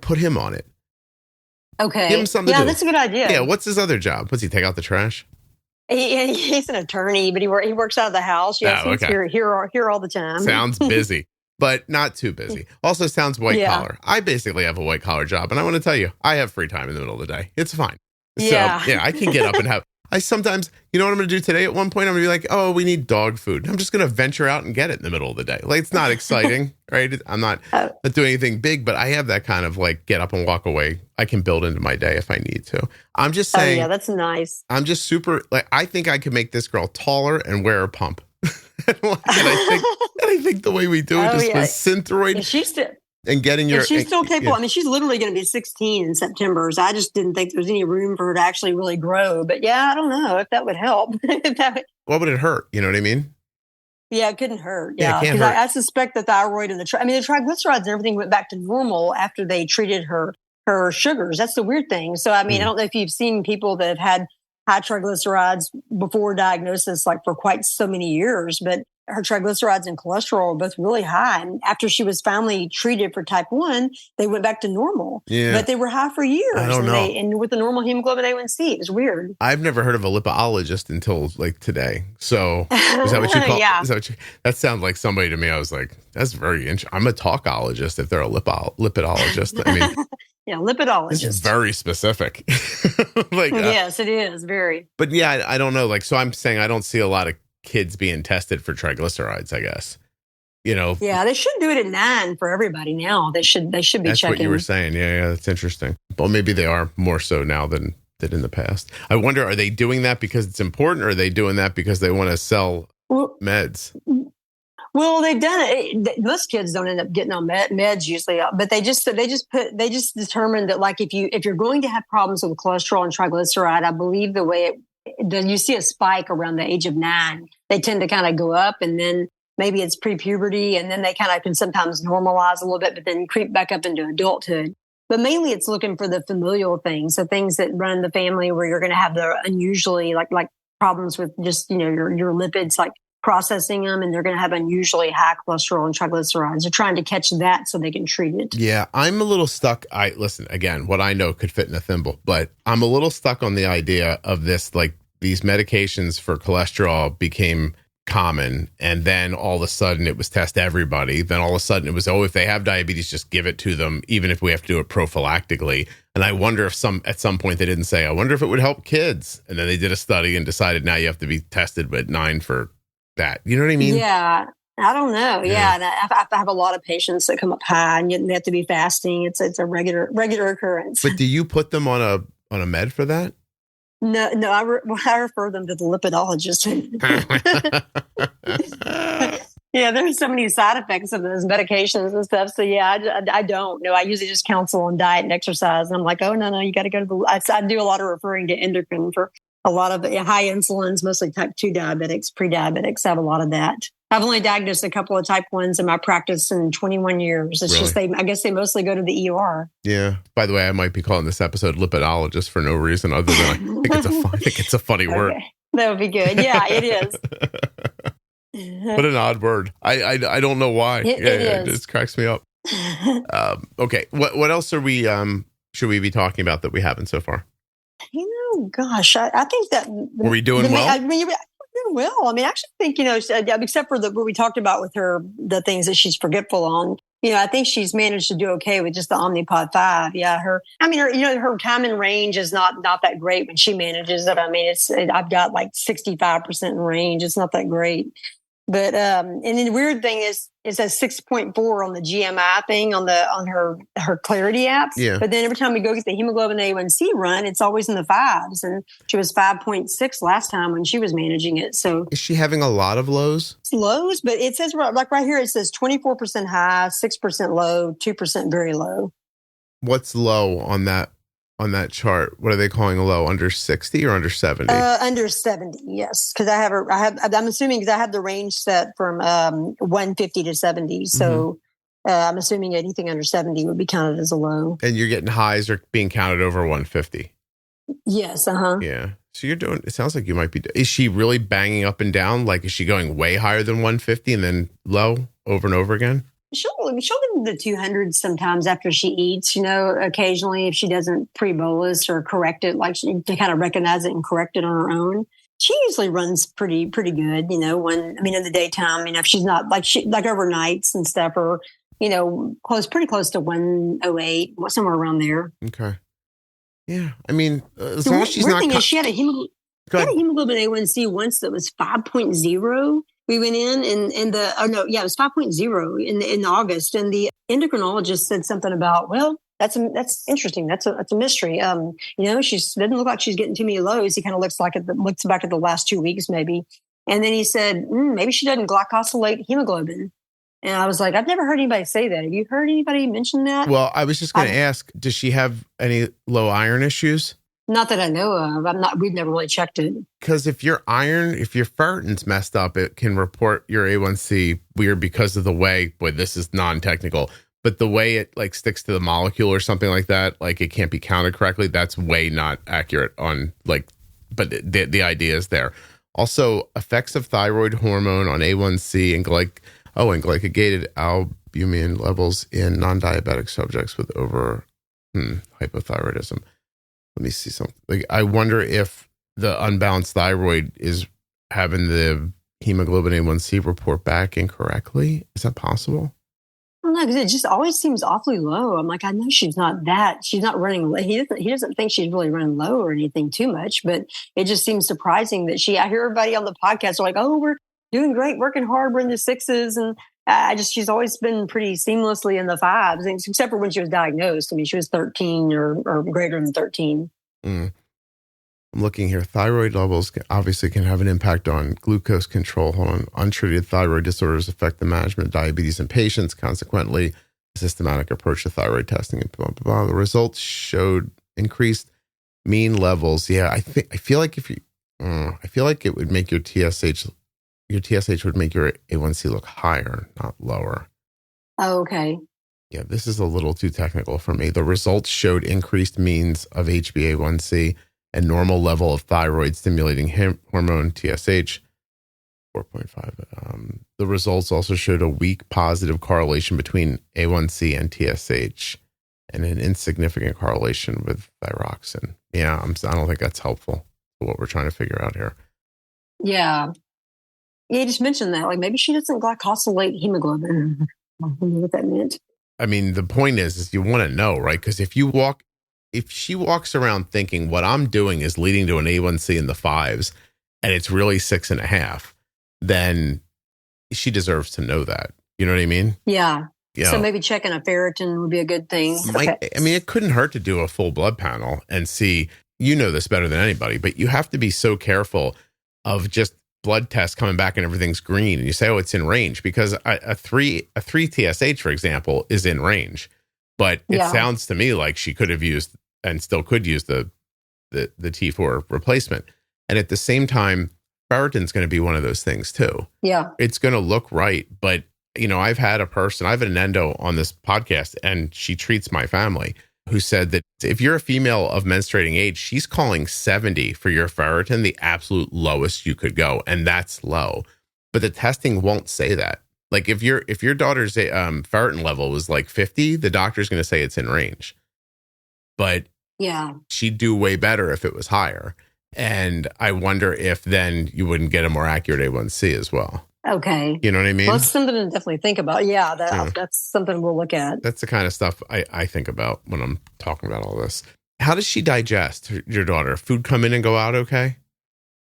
put him on it? Okay. Give him something to do. That's a good idea. Yeah. What's his other job? Does he take out the trash? He's an attorney, but he works out of the house. Yes, he's here all the time. Sounds busy, but not too busy. Also sounds white collar. I basically have a white collar job, and I want to tell you, I have free time in the middle of the day. It's fine. Yeah. So, I can get up and have. I sometimes, you know what I'm going to do today? At one point, I'm going to be like, oh, we need dog food. I'm just going to venture out and get it in the middle of the day. Like, it's not exciting, right? I'm not doing anything big, but I have that kind of like get up and walk away. I can build into my day if I need to. I'm just saying. Oh, yeah, that's nice. I'm just super, I think I could make this girl taller and wear a pump. and I think the way we do it with Synthroid. And getting your... she's still capable. Yeah. I mean, she's literally going to be 16 in September. So I just didn't think there was any room for her to actually really grow. But yeah, I don't know if that would help. What would it hurt? You know what I mean? Yeah, it couldn't hurt. Yeah, because I suspect the thyroid and the triglycerides and everything went back to normal after they treated her sugars. That's the weird thing. So, I mean, I don't know if you've seen people that have had high triglycerides before diagnosis, like for quite so many years, but her triglycerides and cholesterol were both really high. And after she was finally treated for type 1, they went back to normal. Yeah. But they were high for years. I don't know. And with the normal hemoglobin A1C, it was weird. I've never heard of a lipologist until like today. So is that what you call Yeah. That sounds like somebody to me. I was like, that's very interesting. I'm a talkologist if they're a lipidologist. I mean, yeah, lipidologist. It's very specific. Yes, it is. Very. But yeah, I don't know. Like, so I'm saying I don't see a lot of kids being tested for triglycerides, I guess. Yeah, they should do it at 9 for everybody now. They should be that's checking. What you were saying. Yeah, that's interesting. Well, maybe they are more so now than did in the past. I wonder, are they doing that because it's important, or are they doing that because they want to sell meds? Well, they've done it. Most kids don't end up getting on meds usually, but they just determined that, like, if you're going to have problems with cholesterol and triglyceride, I believe the way you see a spike around the age of 9, they tend to kind of go up, and then maybe it's pre-puberty, and then they kind of can sometimes normalize a little bit, but then creep back up into adulthood. But mainly it's looking for the familial things, so things that run in the family where you're going to have the unusually like problems with just, your lipids, like processing them, and they're going to have unusually high cholesterol and triglycerides. They're trying to catch that so they can treat it. Yeah, I'm a little stuck. Listen, again, what I know could fit in a thimble, but I'm a little stuck on the idea of this, like these medications for cholesterol became common, and then all of a sudden it was test everybody. Then all of a sudden it was, if they have diabetes, just give it to them, even if we have to do it prophylactically. And I wonder if at some point they didn't say, I wonder if it would help kids. And then they did a study and decided now you have to be tested at 9 for that. You know what I mean? Yeah. I don't know. Yeah. And I have a lot of patients that come up high and they have to be fasting. It's a regular occurrence. But do you put them on a med for that? No, I refer them to the lipidologist. Yeah, there's so many side effects of those medications and stuff. So yeah, I don't know. I usually just counsel on diet and exercise. And I'm like, oh, no, you got to go to I do a lot of referring to endocrine for a lot of high insulins, mostly type 2 diabetics, pre-diabetics. I have a lot of that. I've only diagnosed a couple of type 1s in my practice in 21 years. It's just, I guess they mostly go to the ER. Yeah. By the way, I might be calling this episode lipidologist for no reason other than I think it's a funny word. That would be good. Yeah, it is. What an odd word. I don't know why. It just cracks me up. Okay. What else are we should we be talking about that we haven't so far? Gosh, I think that were we doing well? I mean, well, I actually think, except for what we talked about with her, the things that she's forgetful on, I think she's managed to do okay with just the Omnipod 5. Yeah. Her time in range is not that great when she manages it. I've got like 65% in range. It's not that great. But, and then the weird thing is it says 6.4 on the GMI thing on her Clarity apps. Yeah. But then every time we go get the hemoglobin A1C run, it's always in the 5s. And she was 5.6 last time when she was managing it. So is she having a lot of lows? It's lows, but it says like right here, it says 24% high, 6% low, 2% very low. What's low on that chart? What are they calling a low? Under 60 or under 70? Under 70, yes. Because I'm assuming because I have the range set from 150 to 70. So I'm assuming anything under 70 would be counted as a low. And you're getting highs are being counted over 150. Yes. Yeah. So it sounds like you might be, is she really banging up and down? Like, is she going way higher than 150 and then low over and over again? She'll get into the 200s sometimes after she eats, occasionally if she doesn't pre-bolus or correct it, like to kind of recognize it and correct it on her own. She usually runs pretty good, in the daytime, if she's not like overnights and stuff or, pretty close to 108, somewhere around there. Okay. Yeah. As long as she's not. Thing is she had a hemoglobin A1C once that was 5.0. We went in and it was 5.0 in August. And the endocrinologist said something about, well, that's interesting. That's a mystery. She doesn't look like she's getting too many lows. He kind of looks back at the last 2 weeks, maybe. And then he said, maybe she doesn't glycosylate hemoglobin. And I was like, I've never heard anybody say that. Have you heard anybody mention that? Well, I was just going to ask, does she have any low iron issues? Not that I know of. We've never really checked it. Because if your ferritin's messed up, it can report your A1C weird because of the way, boy, this is non-technical, but the way it like sticks to the molecule or something like that, like it can't be counted correctly. That's way not accurate on but the idea is there. Also, effects of thyroid hormone on A1C and glycogated albumin levels in non-diabetic subjects with over hypothyroidism. Let me see something. Like, I wonder if the unbalanced thyroid is having the hemoglobin A1C report back incorrectly. Is that possible? I don't know, because it just always seems awfully low. I'm like, I know she's not running. He doesn't think she's really running low or anything too much, but it just seems surprising that I hear everybody on the podcast are like, oh, we're doing great, working hard, we're in the 6s. And she's always been pretty seamlessly in the 5s, except for when she was diagnosed. She was 13 or greater than 13. I'm looking here. Thyroid levels obviously can have an impact on glucose control. Hold on. Untreated thyroid disorders affect the management of diabetes in patients. Consequently, a systematic approach to thyroid testing and blah, blah, blah. The results showed increased mean levels. Yeah, I feel like I feel like it would make your TSH would make your A1C look higher, not lower. Oh, okay. Yeah, this is a little too technical for me. The results showed increased means of HbA1c and normal level of thyroid stimulating hormone TSH, 4.5. The results also showed a weak positive correlation between A1C and TSH and an insignificant correlation with thyroxine. Yeah, I don't think that's helpful for what we're trying to figure out here. Yeah. Yeah, you just mentioned that. Like maybe she doesn't glycosylate hemoglobin. I don't know what that meant. I mean, the point is you want to know, right? Because if she walks around thinking what I'm doing is leading to an A1C in the 5s and it's really 6.5, then she deserves to know that. You know what I mean? Yeah. You So know, maybe checking a ferritin would be a good thing. Okay. I mean, it couldn't hurt to do a full blood panel and see, you know this better than anybody, but you have to be so careful of just blood tests coming back and everything's green and you say, oh, it's in range, because a 3 TSH, for example, is in range. But it sounds to me like she could have used and still could use the T4 replacement. And at the same time, ferritin's going to be one of those things too. Yeah. It's going to look right. But, you know, I've had an endo on this podcast and she treats my family, who said that if you're a female of menstruating age, she's calling 70 for your ferritin, the absolute lowest you could go. And that's low. But the testing won't say that. Like if your daughter's ferritin level was like 50, the doctor's going to say it's in range. But yeah, she'd do way better if it was higher. And I wonder if then you wouldn't get a more accurate A1C as well. Okay. You know what I mean? Well, it's something to definitely think about. Yeah, that's something we'll look at. That's the kind of stuff I think about when I'm talking about all this. How does she digest, your daughter? Food come in and go out okay?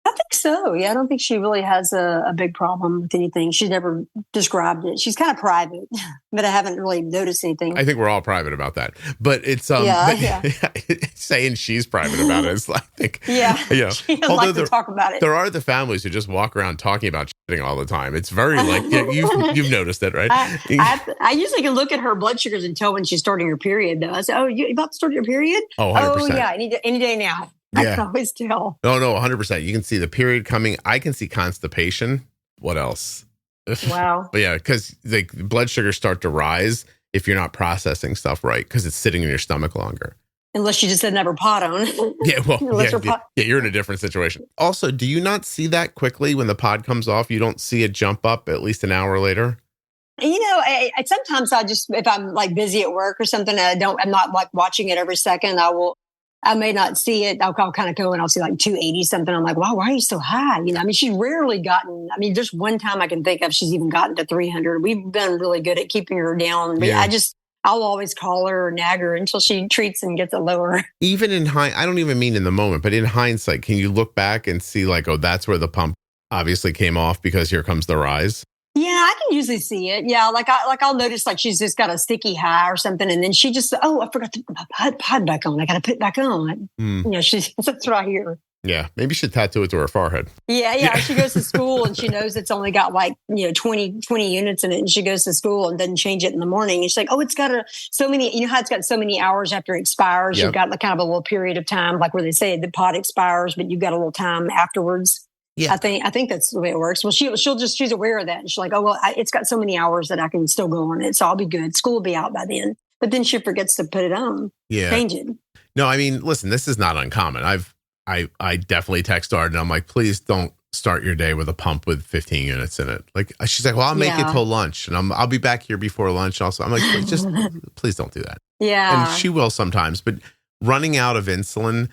I think so. Yeah, I don't think she really has a big problem with anything. She's never described it. She's kind of private, but I haven't really noticed anything. I think we're all private about that. But it's saying she's private about it is like, I think, she doesn't like to talk about it. There are the families who just walk around talking about shitting all the time. It's very like you've noticed it, right? I usually can look at her blood sugars and tell when she's starting her period. Though I say, "Oh, you about to start your period? Oh, 100%. Oh, yeah, any day now." Yeah. I can always tell. No, 100%. You can see the period coming. I can see constipation. What else? Wow. But yeah, because the blood sugars start to rise if you're not processing stuff right, because it's sitting in your stomach longer. Unless you just didn't have her pot on. Yeah, well, you're in a different situation. Also, do you not see that quickly when the pod comes off? You don't see it jump up at least an hour later? You know, I sometimes if I'm like busy at work or something, I'm not like watching it every second. I may not see it. I'll kind of go and I'll see like 280 something. I'm like, wow, why are you so high? You know, I mean, she's rarely gotten, just one time I can think of, she's even gotten to 300. We've been really good at keeping her down. But I'll always call her or nag her until she treats and gets it lower. Even in I don't even mean in the moment, but in hindsight, can you look back and see like, oh, that's where the pump obviously came off because here comes the rise? Yeah, I can usually see it. Yeah, I'll notice like she's just got a sticky high or something, and then she just I forgot to put my pod back on. I got to put it back on. You know, that's right here. Yeah, maybe she should tattoo it to her forehead. Yeah. She goes to school and she knows it's only got like 20 units in it, and she goes to school and doesn't change it in the morning. And she's like, oh, it's got so many. You know how it's got so many hours after it expires. You've got like kind of a little period of time, like where they say the pod expires, but you've got a little time afterwards. Yeah, I think that's the way it works. Well, she's aware of that. And she's like, oh, well, it's got so many hours that I can still go on it. So I'll be good. School will be out by then. But then she forgets to put it on. Yeah. Change it. No, I mean, listen, this is not uncommon. I definitely text her and I'm like, please don't start your day with a pump with 15 units in it. Like, she's like, well, I'll make it till lunch and I'll be back here before lunch. Also, I'm like, please don't do that. Yeah. And she will sometimes, but running out of insulin,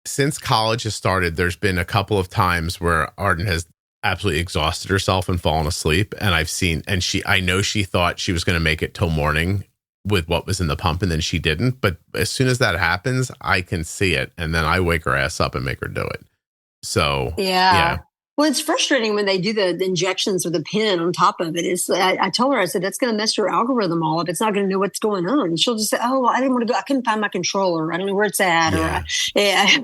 since college has started, there's been a couple of times where Arden has absolutely exhausted herself and fallen asleep. And I know she thought she was going to make it till morning with what was in the pump, and then she didn't. But as soon as that happens, I can see it. And then I wake her ass up and make her do it. So, yeah. Well, it's frustrating when they do the injections with a pen on top of it. I told her, I said, that's going to mess your algorithm all up. It's not going to know what's going on. And she'll just say, oh, well, I didn't want to go. I couldn't find my controller. I don't know where it's at. Yeah.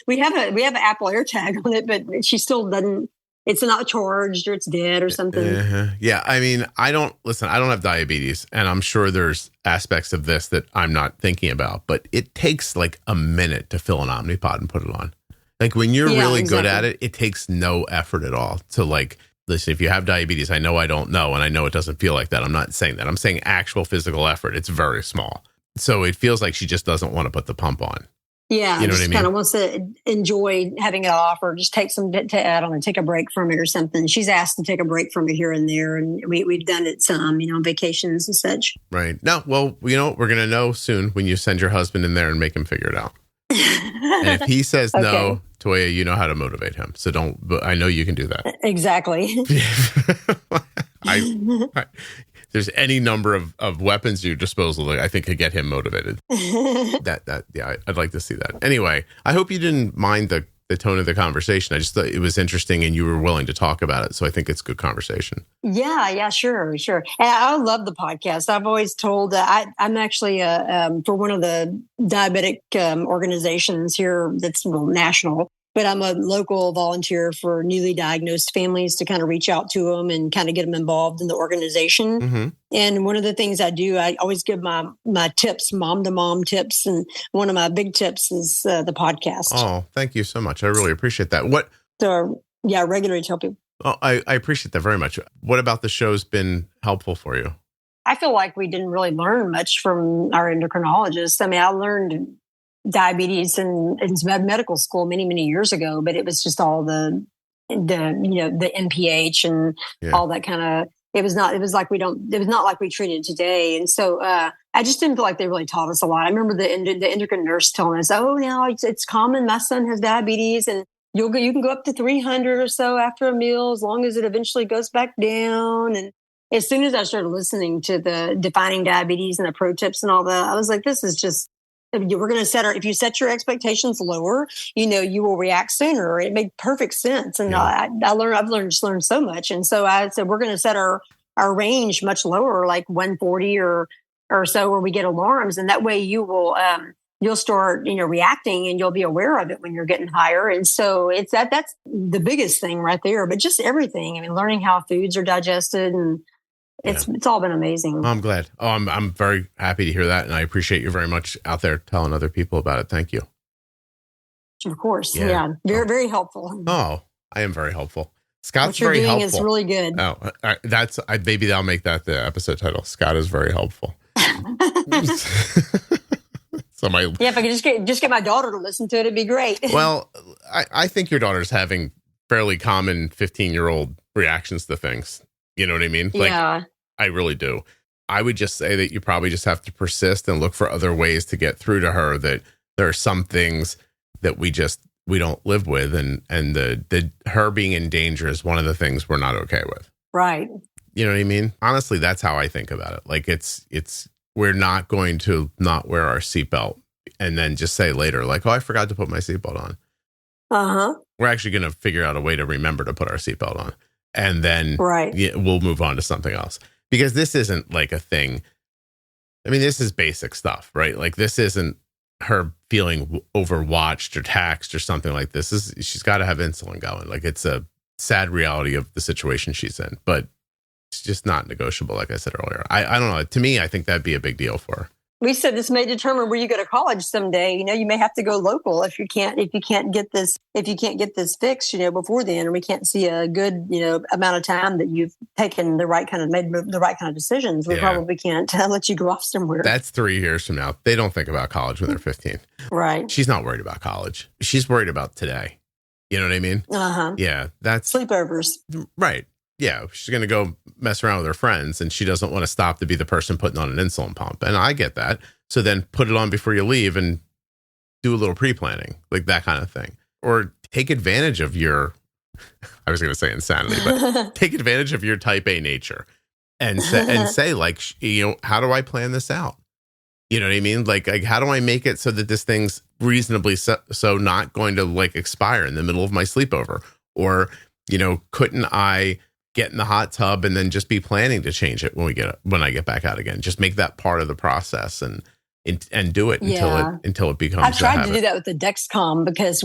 We have an Apple AirTag on it, but she still doesn't. It's not charged or it's dead or something. Yeah. I mean, I don't have diabetes, and I'm sure there's aspects of this that I'm not thinking about, but it takes like a minute to fill an Omnipod and put it on. Like when you're really good at it, it takes no effort at all to like, listen, if you have diabetes, I know I don't know, and I know it doesn't feel like that. I'm not saying that. I'm saying actual physical effort. It's very small. So it feels like she just doesn't want to put the pump on. Yeah, you know what I mean? Kind of wants to enjoy having it off, or just take some to add on and take a break from it or something. She's asked to take a break from it here and there, and we've done it some, on vacations and such. Right. No, well, we're going to know soon when you send your husband in there and make him figure it out. And if he says no, Toyya, you know how to motivate him. So but I know you can do that. Exactly. There's any number of weapons at your disposal that I think could get him motivated. I'd like to see that. Anyway, I hope you didn't mind the tone of the conversation. I just thought it was interesting and you were willing to talk about it. So I think it's good conversation. Yeah, sure. And I love the podcast. I've always told I'm actually for one of the diabetic organizations here that's national, but I'm a local volunteer for newly diagnosed families to kind of reach out to them and kind of get them involved in the organization. Mm-hmm. And one of the things I do, I always give my tips, mom to mom tips. And one of my big tips is the podcast. Oh, thank you so much. I really appreciate that. I regularly tell people. Oh, I appreciate that very much. What about the show's been helpful for you? I feel like we didn't really learn much from our endocrinologist. I mean, I learned diabetes in medical school many years ago, but it was just all the NPH and all that kind of. It was not like we treated it today, and so I just didn't feel like they really taught us a lot. I remember the endocrine nurse telling us, "Oh, now it's common. My son has diabetes, and you can go up to 300 or so after a meal, as long as it eventually goes back down." And as soon as I started listening to the defining diabetes and the pro tips and all that, I was like, "This is just." We're going to if you set your expectations lower, you will react sooner. It made perfect sense. And I've learned so much. And so I said, we're going to set our range much lower, like 140 or so, where we get alarms. And that way you will, you'll start, reacting, and you'll be aware of it when you're getting higher. And so that's the biggest thing right there, but just everything. I mean, learning how foods are digested, and it's all been amazing. I'm glad. Oh, I'm very happy to hear that. And I appreciate you very much out there telling other people about it. Thank you. Of course. Yeah. Very, very helpful. Oh, I am very helpful. Scott's what you're very doing helpful. is really good. Oh, maybe I'll make that the episode title. Scott is very helpful. So if I could just get my daughter to listen to it, it'd be great. Well, I think your daughter's having fairly common 15-year-old reactions to things. You know what I mean? Yeah. I really do. I would just say that you probably just have to persist and look for other ways to get through to her, that there are some things that we don't live with, and the her being in danger is one of the things we're not okay with. Right. You know what I mean? Honestly, that's how I think about it. Like it's we're not going to not wear our seatbelt and then just say later, like, oh, I forgot to put my seatbelt on. Uh-huh. We're actually going to figure out a way to remember to put our seatbelt on. And then we'll move on to something else, because this isn't like a thing. I mean, this is basic stuff, right? Like this isn't her feeling overwatched or taxed or something like this. She's got to have insulin going. Like it's a sad reality of the situation she's in, but it's just not negotiable. Like I said earlier, I don't know. To me, I think that'd be a big deal for her. We said this may determine where you go to college someday. You may have to go local if you can't get this fixed, before then, or we can't see a good, amount of time that you've taken made the right kind of decisions. We probably can't let you go off somewhere. That's 3 years from now. They don't think about college when they're 15. Right. She's not worried about college. She's worried about today. You know what I mean? Uh-huh. Yeah. That's sleepovers. Right. Yeah, she's going to go mess around with her friends, and she doesn't want to stop to be the person putting on an insulin pump. And I get that. So then put it on before you leave and do a little pre-planning, like that kind of thing. Or take advantage of your, I was going to say insanity, but take advantage of your type A nature and say like, how do I plan this out? You know what I mean? Like how do I make it so that this thing's reasonably so not going to like expire in the middle of my sleepover? Or couldn't I get in the hot tub and then just be planning to change it when I get back out again? Just make that part of the process and do it until it becomes. I've tried to do that with the Dexcom because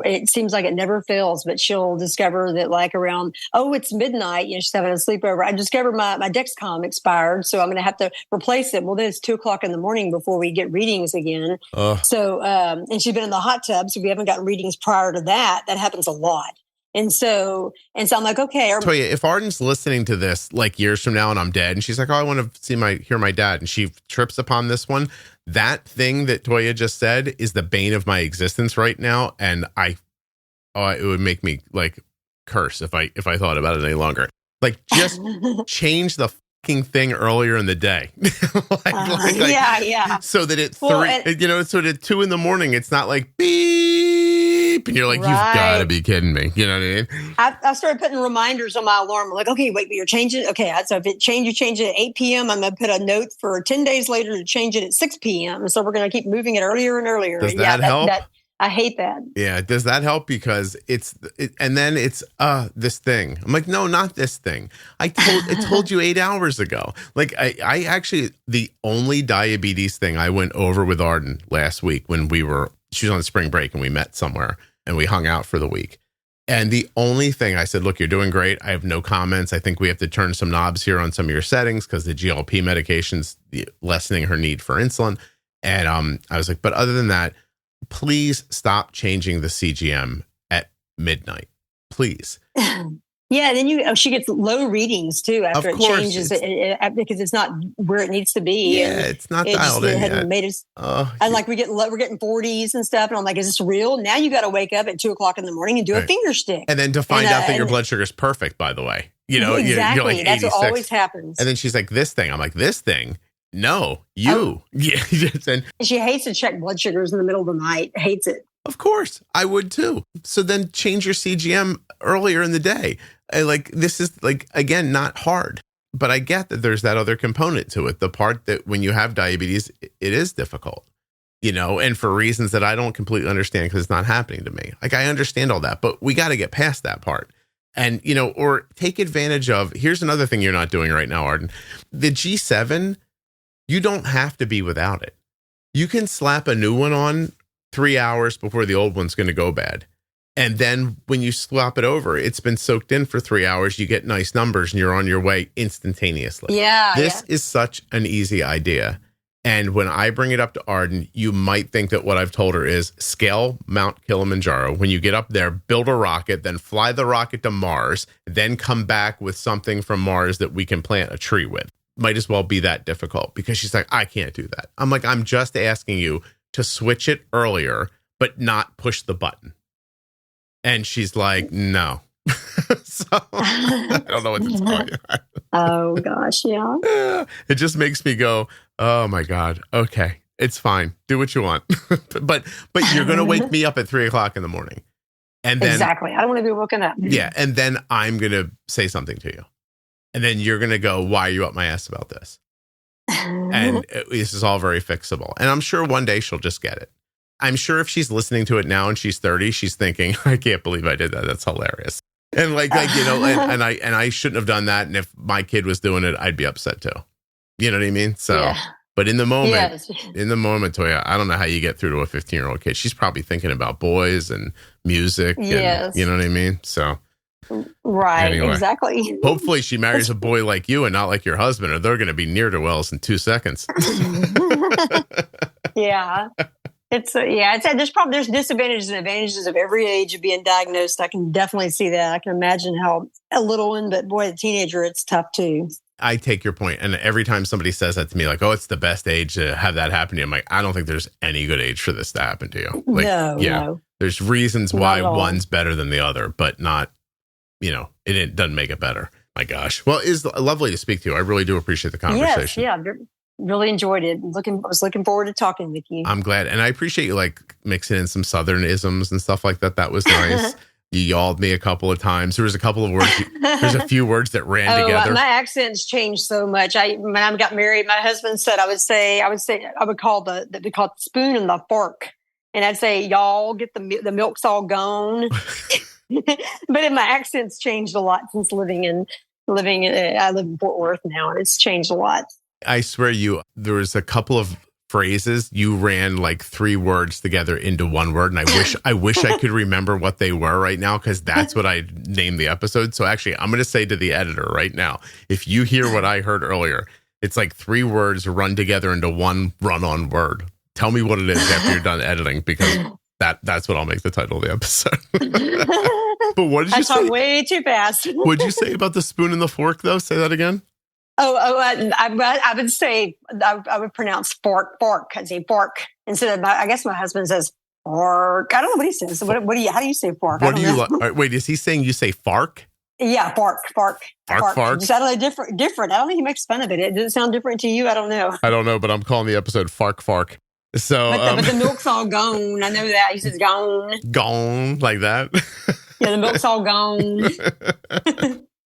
it seems like it never fails. But she'll discover that like around it's midnight. She's having a sleepover. I discovered my Dexcom expired, so I'm going to have to replace it. Well, then it's 2:00 in the morning before we get readings again. So and she's been in the hot tub, so we haven't gotten readings prior to that. That happens a lot. And so I'm like, okay. Toyya, if Arden's listening to this like years from now and I'm dead and she's like, I want to hear my dad, and she trips upon this one, that thing that Toyya just said is the bane of my existence right now. And it would make me like curse if I thought about it any longer. Like just change the fucking thing earlier in the day. So that at 3, so that at 2 a.m, it's not like beep, and you're like, You've got to be kidding me. You know what I mean? I started putting reminders on my alarm. I'm like, okay, wait, but you're changing. Okay, so if you change it at 8 p.m., I'm going to put a note for 10 days later to change it at 6 p.m. So we're going to keep moving it earlier and earlier. Does that help? I hate that. Yeah. Does that help? Because and then it's this thing. I'm like, no, not this thing. I told you 8 hours ago. Like I actually, the only diabetes thing I went over with Arden last week when she was on spring break and we met somewhere and we hung out for the week. And the only thing I said, look, you're doing great. I have no comments. I think we have to turn some knobs here on some of your settings because the GLP medication's lessening her need for insulin. And I was like, but other than that, please stop changing the CGM at midnight, please. Yeah, then she gets low readings too after it changes because it's not where it needs to be. Yeah, it's not dialed in yet. Made us, and like we're getting 40s and stuff, and I'm like, is this real? Now you got to wake up at 2:00 in the morning and do a finger stick, and then to find out that your blood sugar is perfect. By the way, exactly. You're like 86. That's what always happens. And then she's like, this thing. I'm like, this thing. No, you. Yeah, and she hates to check blood sugars in the middle of the night. Hates it. Of course, I would too. So then change your CGM earlier in the day. This is again, not hard, but I get that there's that other component to it. The part that when you have diabetes, it is difficult, and for reasons that I don't completely understand because it's not happening to me. Like I understand all that, but we got to get past that part. And, or take advantage of, here's another thing you're not doing right now, Arden. The G7, you don't have to be without it. You can slap a new one on 3 hours before the old one's going to go bad. And then when you swap it over, it's been soaked in for 3 hours. You get nice numbers and you're on your way instantaneously. Yeah. This is such an easy idea. And when I bring it up to Arden, you might think that what I've told her is scale Mount Kilimanjaro. When you get up there, build a rocket, then fly the rocket to Mars, then come back with something from Mars that we can plant a tree with. Might as well be that difficult because she's like, I can't do that. I'm like, I'm just asking you to switch it earlier, but not push the button. And she's like, no. So I don't know what to tell you. Oh, gosh. Yeah. It just makes me go, oh, my God. Okay, it's fine. Do what you want. but you're going to wake me up at 3:00 in the morning. And then, exactly. I don't want to be woken up. Yeah. And then I'm going to say something to you. And then you're going to go, why are you up my ass about this? And this is all very fixable. And I'm sure one day she'll just get it. I'm sure if she's listening to it now and she's 30, she's thinking, I can't believe I did that. That's hilarious. And and I shouldn't have done that. And if my kid was doing it, I'd be upset too. You know what I mean? So, yeah. But in the moment, Toyya, I don't know how you get through to a 15-year-old kid. She's probably thinking about boys and music. Yes. And, you know what I mean? So. Right, anyway, exactly. Hopefully she marries a boy like you and not like your husband, or they're going to be near to wells in 2 seconds. Yeah. There's disadvantages and advantages of every age of being diagnosed. I can definitely see that. I can imagine how a little one, but boy, a teenager, it's tough too. I take your point. And every time somebody says that to me, like, oh, it's the best age to have that happen to you, I'm like, I don't think there's any good age for this to happen to you. Like, no. There's reasons why one's better than the other, but not, it doesn't make it better. My gosh. Well, it's lovely to speak to you. I really do appreciate the conversation. Yes, yeah. Really enjoyed it. I was looking forward to talking with you. I'm glad. And I appreciate you mixing in some Southern isms and stuff like that. That was nice. You yawed me a couple of times. There was a couple of words. There's a few words that ran together. My accents changed so much. When I got married, my husband said I would call the spoon and the fork. And I'd say, y'all get the milk's all gone. but my accent's changed a lot since I live in Fort Worth now, and it's changed a lot. I swear there was a couple of phrases you ran like 3 words together into one word, and I wish I could remember what they were right now, because that's what I named the episode. So actually, I'm going to say to the editor right now, if you hear what I heard earlier, it's like 3 words run together into one run-on word. Tell me what it is after you're done editing, because that's what I'll make the title of the episode. But what did you say? I talk way too fast. What did you say about the spoon and the fork, though? Say that again. I would say I would pronounce Fark Fark. I'd say Fark instead of I guess my husband says Fark. I don't know what he says. How do you say Fark? What do you wait? Is he saying you say Fark? Yeah, Fark. Fark. Just, I don't know, different. I don't think he makes fun of it. Does it sound different to you? I don't know. I don't know, but I'm calling the episode Fark Fark. So, but the milk's all gone. I know that. He says gone. Gone like that. Yeah, the milk's all gone.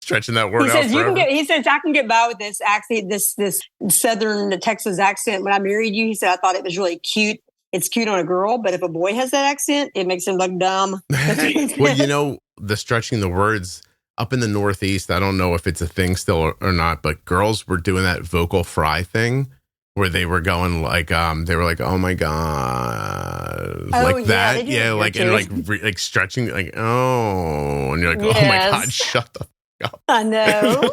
Stretching that word he out. Says, he says, I can get by with this accent, this Southern Texas accent. When I married you, he said, I thought it was really cute. It's cute on a girl, but if a boy has that accent, it makes him look dumb. Well, the stretching the words up in the Northeast, I don't know if it's a thing still or not, but girls were doing that vocal fry thing where they were going like, they were like, oh my God, like that. Yeah. Like, and like stretching, like, oh, and you're like, yes. Oh my God, shut the fuck up. I know.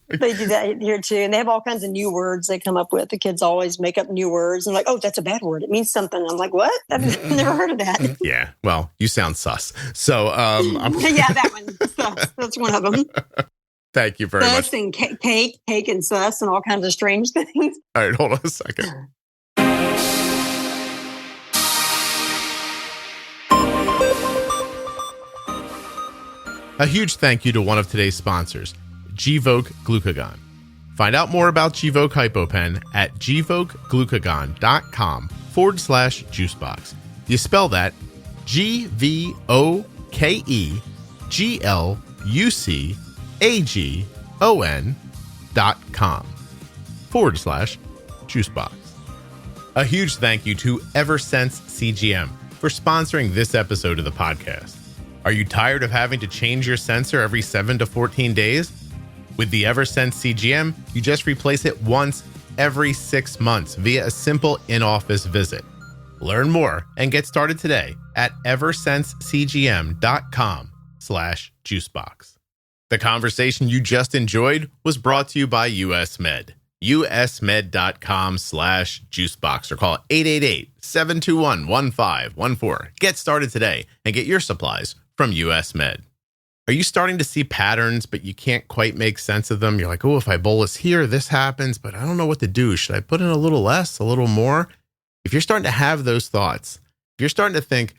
They do that here too. And they have all kinds of new words they come up with. The kids always make up new words and like, oh, that's a bad word. It means something. I'm like, what? I've never heard of that. Yeah. Well, you sound sus. So, yeah, that one. Sus. That's one of them. Thank you very much. Sus and cake and sus and all kinds of strange things. All right, hold on a second. A huge thank you to one of today's sponsors, Gvoke Glucagon. Find out more about Gvoke HypoPen at gvokeglucagon.com/juicebox. You spell that GVOKEGLUCAGON.com/juicebox. A huge thank you to Eversense CGM for sponsoring this episode of the podcast. Are you tired of having to change your sensor every 7 to 14 days? With the Eversense CGM, you just replace it once every 6 months via a simple in-office visit. Learn more and get started today at eversensecgm.com/juicebox. The conversation you just enjoyed was brought to you by US Med. usmed.com/juicebox or call 888-721-1514. Get started today and get your supplies from US Med. Are you starting to see patterns, but you can't quite make sense of them? You're like, oh, if I bolus here, this happens, but I don't know what to do. Should I put in a little less, a little more? If you're starting to have those thoughts, if you're starting to think,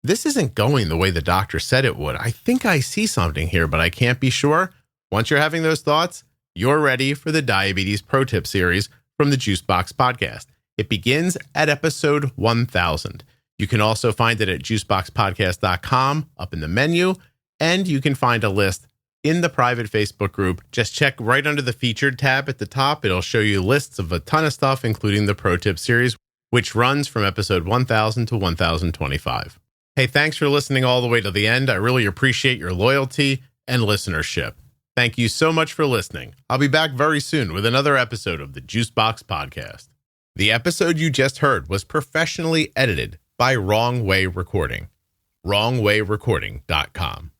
this isn't going the way the doctor said it would, I think I see something here, but I can't be sure. Once you're having those thoughts, you're ready for the Diabetes Pro Tip series from the Juicebox Podcast. It begins at episode 1000. You can also find it at juiceboxpodcast.com up in the menu, and you can find a list in the private Facebook group. Just check right under the featured tab at the top. It'll show you lists of a ton of stuff, including the Pro Tip series, which runs from episode 1000 to 1025. Hey, thanks for listening all the way to the end. I really appreciate your loyalty and listenership. Thank you so much for listening. I'll be back very soon with another episode of the Juicebox Podcast. The episode you just heard was professionally edited by Wrong Way Recording. WrongWayRecording.com.